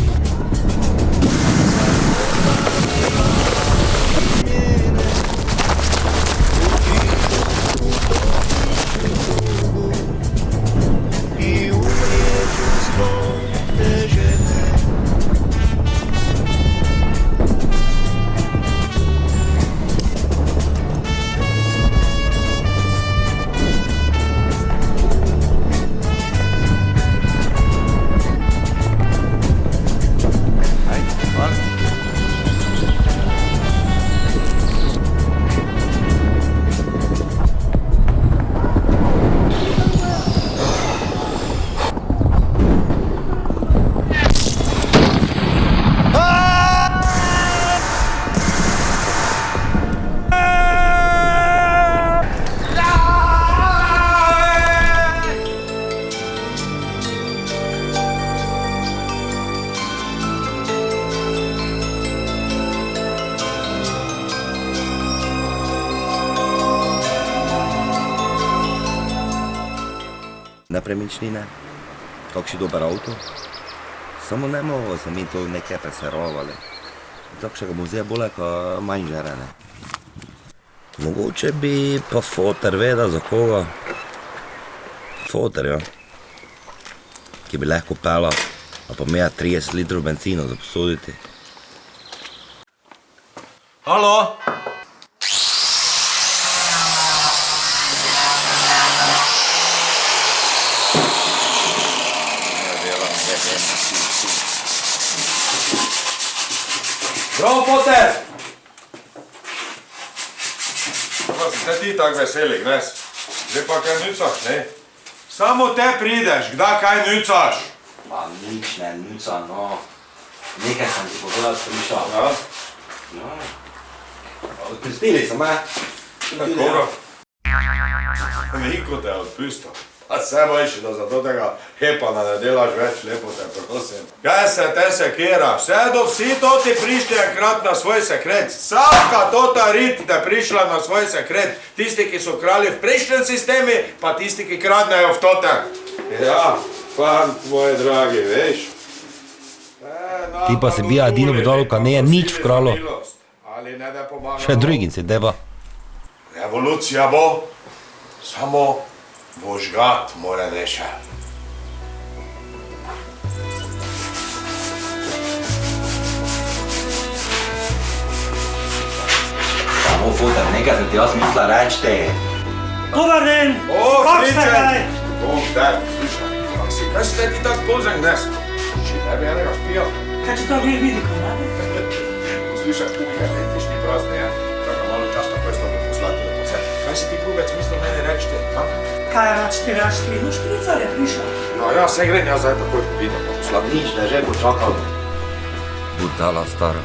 Nepremičnine, kakšen dober avto, samo ne moramo se mi to nekaj preserovali. Takšnega muzeja bolj kot manj žerene. Mogoče bi pa foter vedel za koga. Foter, ja. Ki bi lahko pelal, a pa meja 30 litrov benzina za posoditi. Halo? Bravo, foter! Pa si ti tak veselik, ne? Zdaj pa kaj nucaš, ne? Samo te prideš, kdaj kaj nucaš? Pa nič ne nuca, no. Nekaj sem ti povedal, slišal. Ja? No. Odpustili so me. Tako. Veliko te je odpustil. A se bojiš, da zato tega hepana ne delaš več, lepo te prosim. Kaj se te sekiraš? Vse do vsi toti prišli enkrat na svoj sekret. Vsaka tota rit te prišla na svoj sekret. Tisti, ki so krali v prejšnjem sistemi, pa tisti, ki kradnejo v totem. Ja, fant moj dragi, veš. Ti pa se bija edino vedalo, ka ne je nič vkralo. Ali ne da pomagamo? Še drugim se deva. Revolucija bo, samo vožgat mora neša. Samo foter, nekaj se ti jaz misla reči. Dobar den! O, Kak ste kaj? Bom te, slušaj, kaj si ti tak pozen dnes? Če ne bi enega špija. Kaj če to vidi, ko ne? Poslušaj, nekaj letišni prazne, ja. Čakaj malo čas takoj s tobom poslati do posed. Kaj si ti gubec mislil meni reči, ha? Kaj račti? No špricar je prišel. No ja, se grem jaz zdaj takoj vidno pa poslati. Nič, da je že počakal. Budala stara.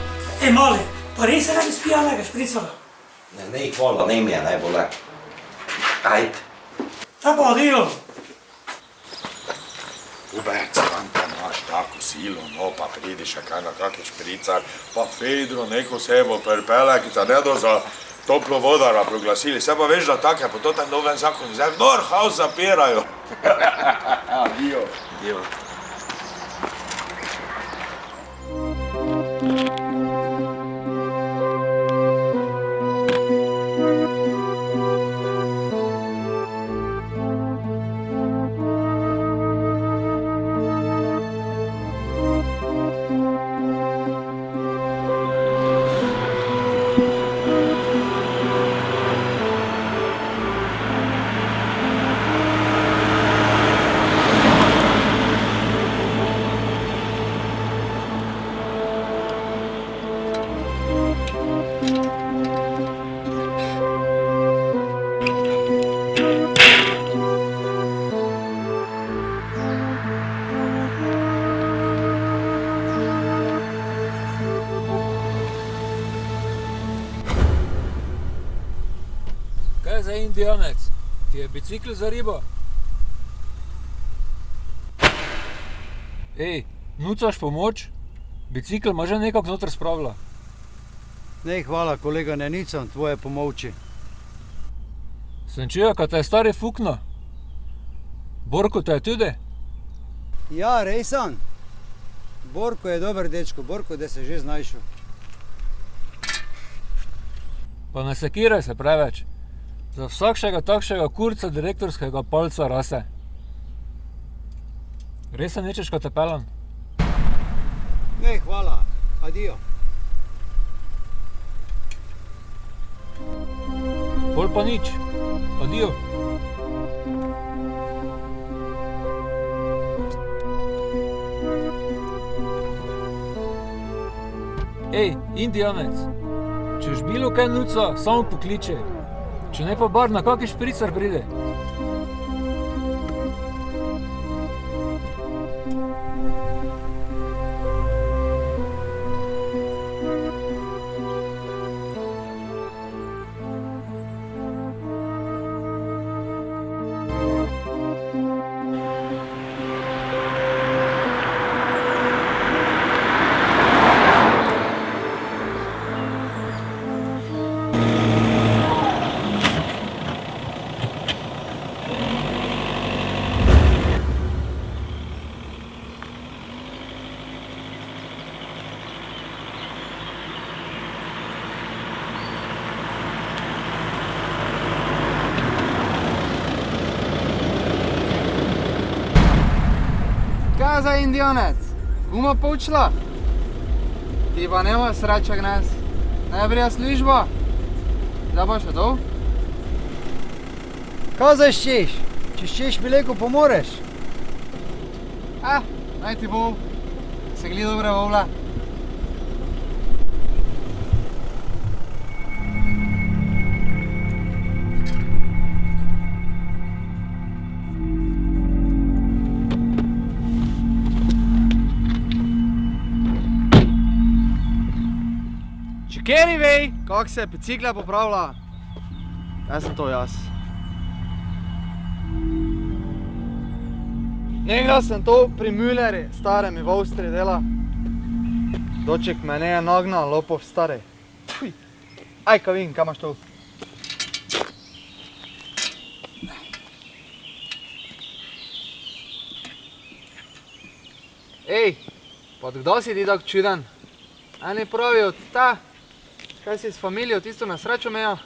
Mali, pa res je radi spijanega špricara. Ne, hvala, ne mi je najbolje. Ajde. Ta pa odilo. Gubec, kam pa imaš tako silo, no pa pridi še kaj na kakšen špricar, pa Fedro neko sebo pripele, ki ta ne do za toplo vodara proglasili. Se pa veš, da take po totem novem zakonu zdaj v Norhaus zapirajo. Dio. Dio. Kaj za indijanec? Ti je bicikl za ribo? Ej, nucaš pomoč? Bicikl ima že nekako znotraj spravila. Ne, hvala, kolega, ne nicam tvoje pomoči. Sem čujo, ka te je stari fukno. Borko te je tudi? Ja, rejsan. Borko je dober dečko, Borko, da se že znajšel. Pa ne sekiraj se preveč. Za vsakšega takšega kurca direktorskega palca rase. Res se nečeš, ko te pelam? Ne, hvala. Adijo. Pol pa nič. Adijo. Ej, indijanec. Češ bilo kaj nuca, samo pokliče. Če ne pa bar na kaki špricar pride. Kaj za indionec? Guma poučila? Ti pa nema sreča gnes. Najbrija služba. Zdaj pa še dol? Kaj zaščeš? Če ščeš bileko pomoreš? Naj ti bo. Se gli dobra vovla. Če kjeri vej, kak se bicikla popravlja, jaz sem to jaz. Nekdaj sem to pri Mülleri, starem v Avstriji dela. Doček mene je nagnal, lopov stari. Aj, Kavin, kaj imaš to? Ej, pa kdo si ti tak čuden? Eni pravijo, kaj si s familijo tisto na srečo meja?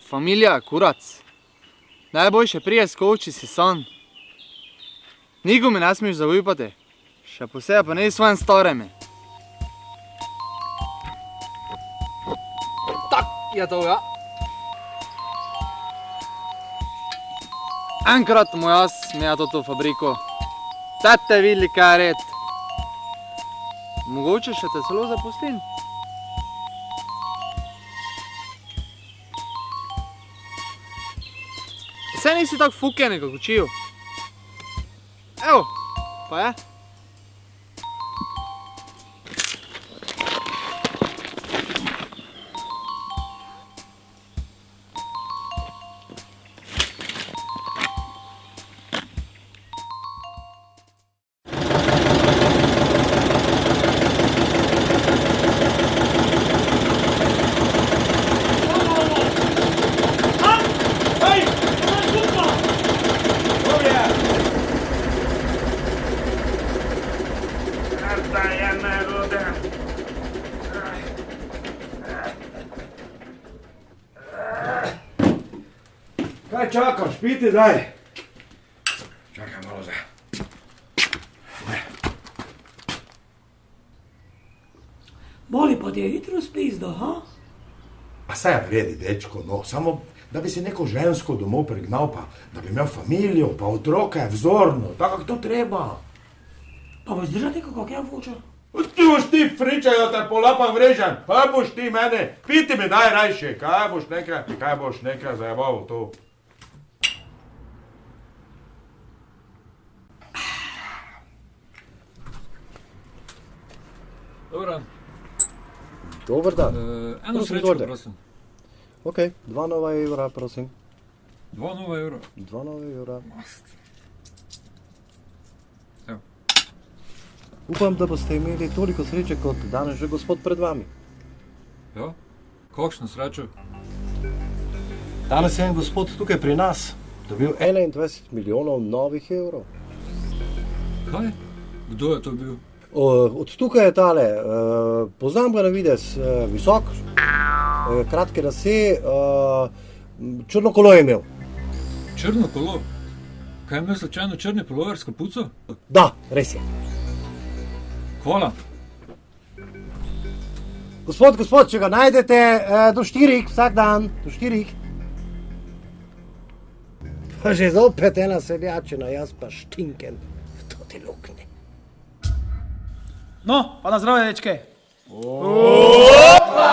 Familija, kurac. Najboljše prije skoči si san. Nikomu ne smiješ zaupati, še posebej pa ne svojim staremi. Tak je to, ja. Enkrat mu jaz meja to fabriko. Tete videli, kaj je red. Mogoče še te celo zaposlim. Vse nisi tak fuken, kako učijo. Evo, pa je. Kaj čakaš, piti daj. Čakaj malo zdaj. Boli pa ti je hitro spizdo, ha? A saj je vredi, dečko, no, samo da bi si neko žensko domov pregnal, pa da bi imel familijo, pa otroke, vzorno, tako kako to treba. Pa boš zdržati kako je vuča? Ti boš ti fričaj, da te po lapah vrežem, kaj boš ti mene, piti mi najrajše, kaj boš nekaj zajebaval to. Dobar dan. Dobar dan. Eno srečko, prosim. Ok, 2 nova evra, prosim. 2 nova evra? 2 nova evra. Evo. Upam, da boste imeli toliko sreče, kot danes že gospod pred vami. Ja? Kakšno srečo? Danes je en gospod tukaj pri nas dobil 21 milijonov novih evrov. Kaj? Kdo je to bil? Od tukaj je tale, poznam ga na videz, visok, kratke lase, črno kolo je imel. Črno kolo? Kaj je imel slučajno črni pulover s kapuco? Da, res je. Hvala. Gospod, če ga najdete, do 4 vsak dan, do 4. Pa že zopet ena seljačina, jaz pa štinken v toti luknji. No, pa na zdravje, dečke. Opa!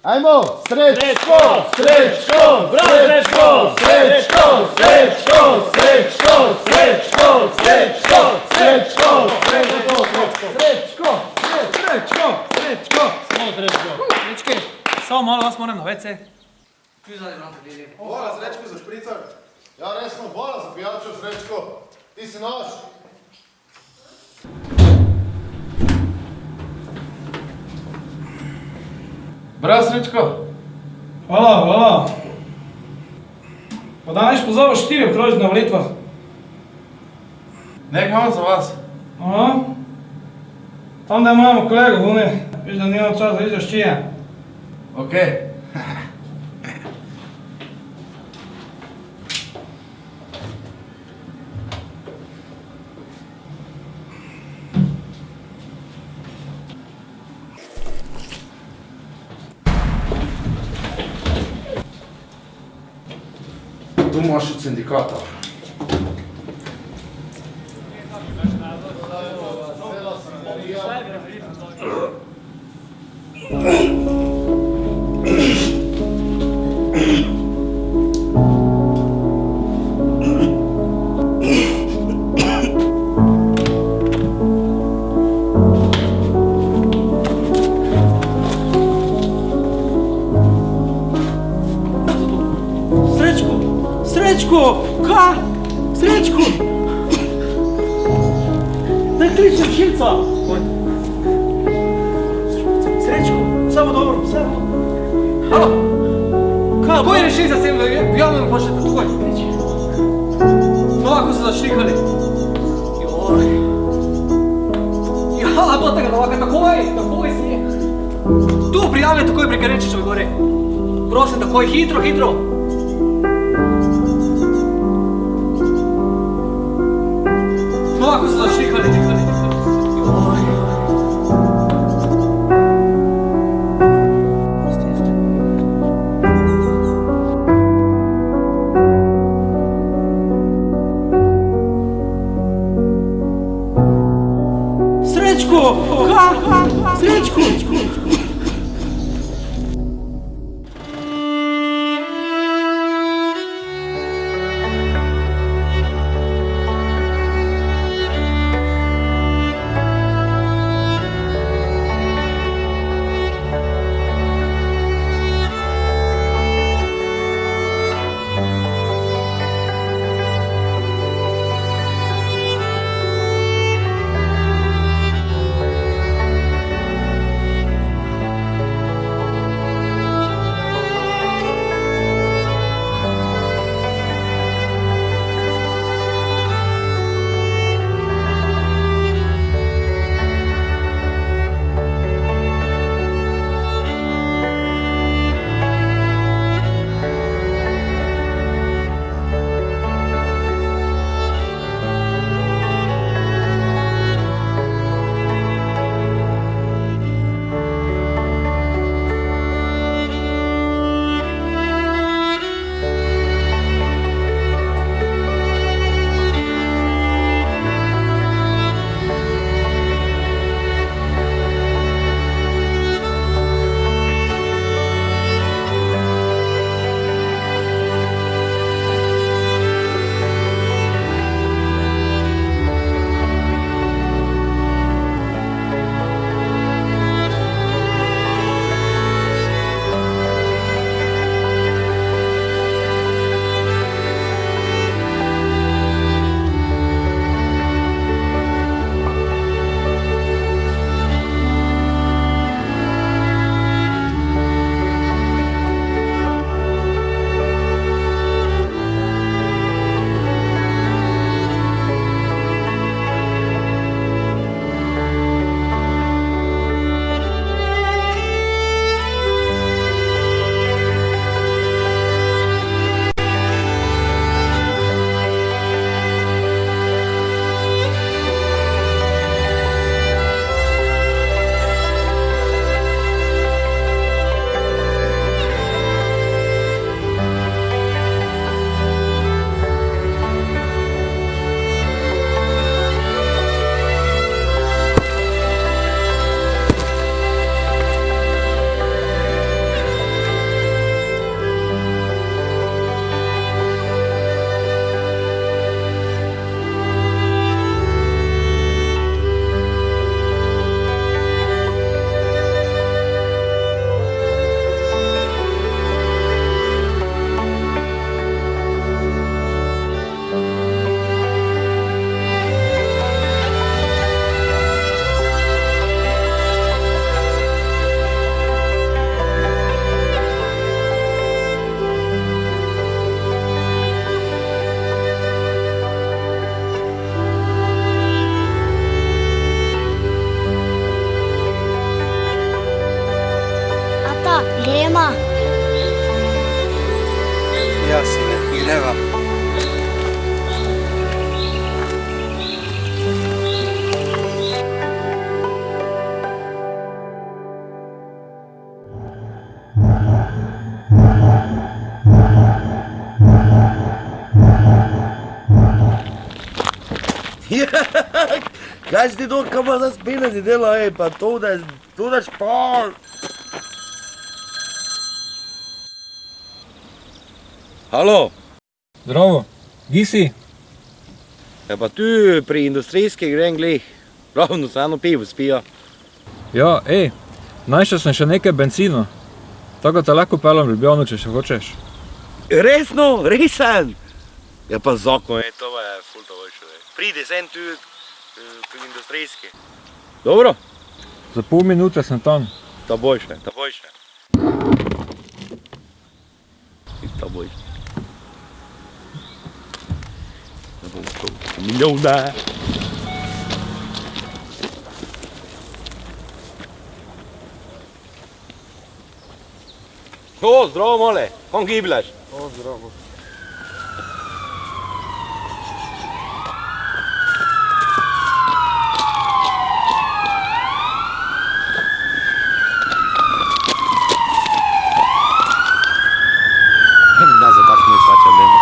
Ajmo, srečko, srečko, srečko, srečko, srečko, srečko, srečko, srečko, srečko, srečko, Srečko. Samo srečko. Dečke, samo malo vas moram na WC. Bola, srečko za špricar. Ja, resno, bola za pijačo, srečko. Ti si naš. Bravo, Srečko. Hvala. Pa danes pozval 4 okrožiti na volitvah. Nekaj imam za vas. Aha. Tam, da imamo kolego vune, viš, da nimam čas, da vidiš čije. Ok. tu imaš od sindikata. Srečko, kaj? Srečko! Daj kličem Šilca! Srečko, vse bo dobro, vse bo dobro. Halo? Kaj? Ko je rešil za tem, javno mi pošljete tukaj? Novako so zašlikali. Joj. Ja, do tega novaka, takoj si je. Tu prijavljaj takoj pri Karenčičevi gori. Prosim, takoj, hitro, hitro. Novako so zašlikali, dihali. Joj. Srečko, kaj? Srečko! Gremo. Ja, sine, greva. Kaj si ti to, kaj pa za spine si dela, pa to da špal. Halo? Zdravo, gisi? Ja pa tu pri industrijski grem glih. Ravno se eno pivo spija. Ja, našel sem še nekaj benzina. Tako te lahko pelem v Ljubljano, če še hočeš. Resno, resen? Ja pa zakon, to je ful to boljše. Pridi sem tu pri industrijski. Dobro? Za pol minute sem tam. Ta boljše. Ta boljše. Da bomo to milijone. O, zdravo, mole, kam gibljaš? O, zdravo. Da se tako ne svača dnevno.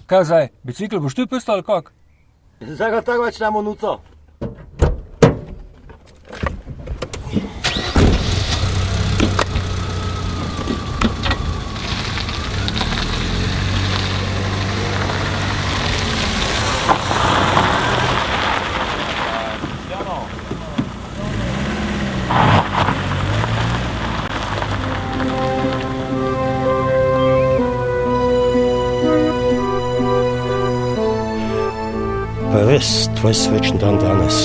Kaj zdaj, bicikl boš tu pustil ali kak? Zdaj ga tako več nemo nuca. Pa res, tvoj svečen dan danes.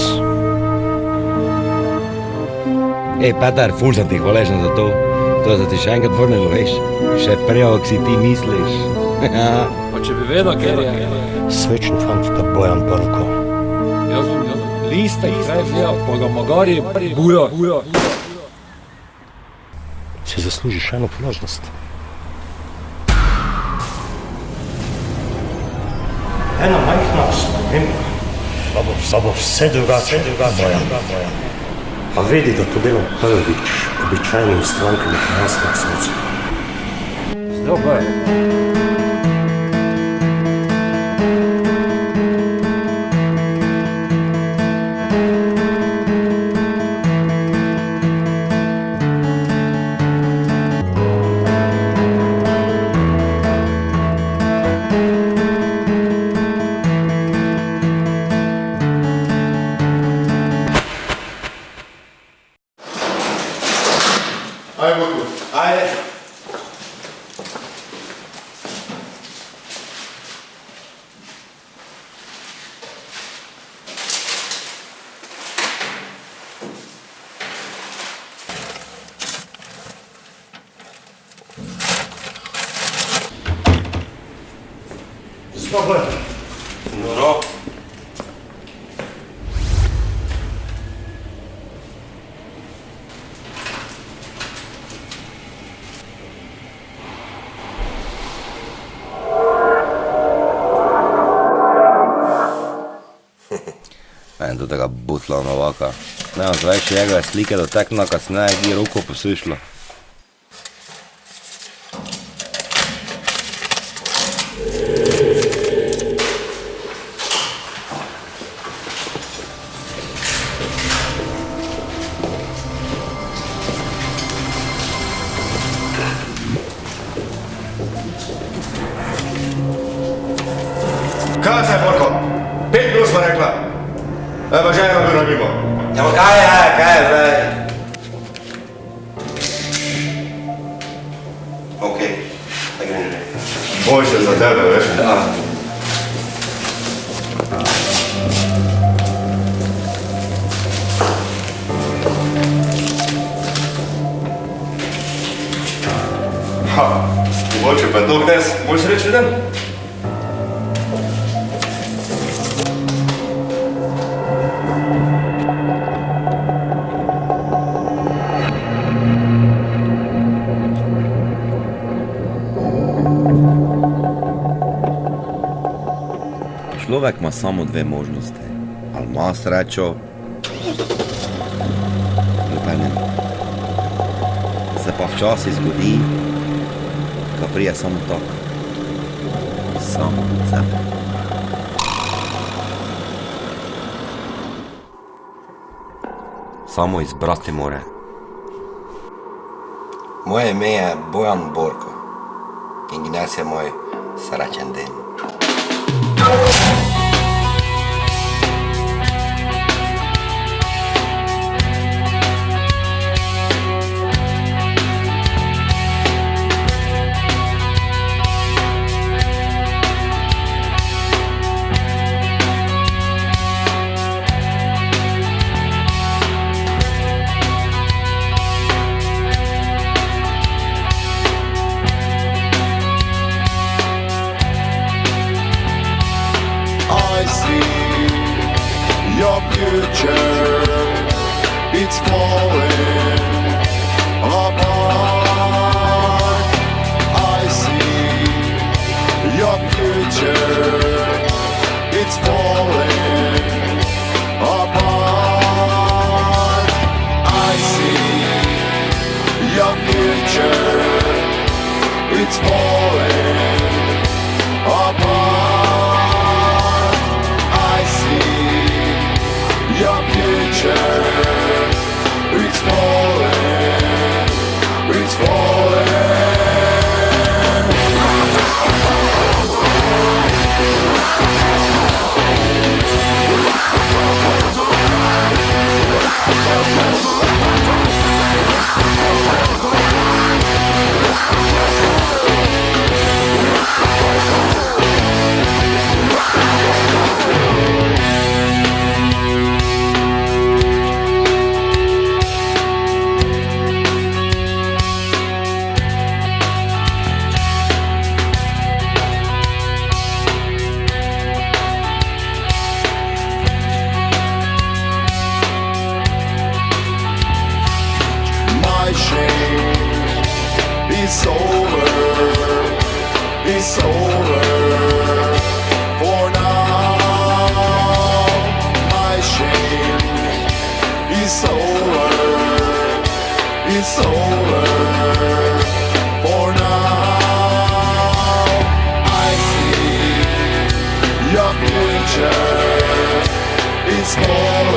Petar, ful sem ti hvaležen za to. To se ti še enkrat vrnilo, veš. Še prej, ak si ti misliš. Pa če bi vedel, ker je... Svečen fant ta Bojan Brko. Jaz bi listek kraj vzel, pa ga magari bujo. Si zaslužiš eno priložnost. Ena majhna sprememba, pa bo vse drugače, Bojan. Pa vedi, da to delam prvič, običajnim strankam in krasnih srcem. Zdrav, Bojan. Ajde, Vojko. Ajde. Zdravo. Dobro. Do tega butla novaka. Ne, več njegove slike dotekna, kasneje gi roko posušlo. Kaj se je, Borko? 5 minut smo rekla. Pa že eno bilo mimo. Ja, pa kaj je zdaj? Okej, da grem že. Boljše za tebe, veš? Ja. Mogoče pa je to knes moj srečni dan. ima samo dve možnosti. Ali ima srečo, ljubenim. Se pa včasih zgodi, ko prije samo tako. Samo od sebe. Samo izbrati more. Moje ime je Bojan Borko in danes je moj srečen dan. I see your future, it's falling apart. I see your future, it's falling apart. I see your future, it's falling apart. I see your future, it's falling, it's falling. My shame is over, it's over for now. My shame is over, it's over for now. I see your future is falling.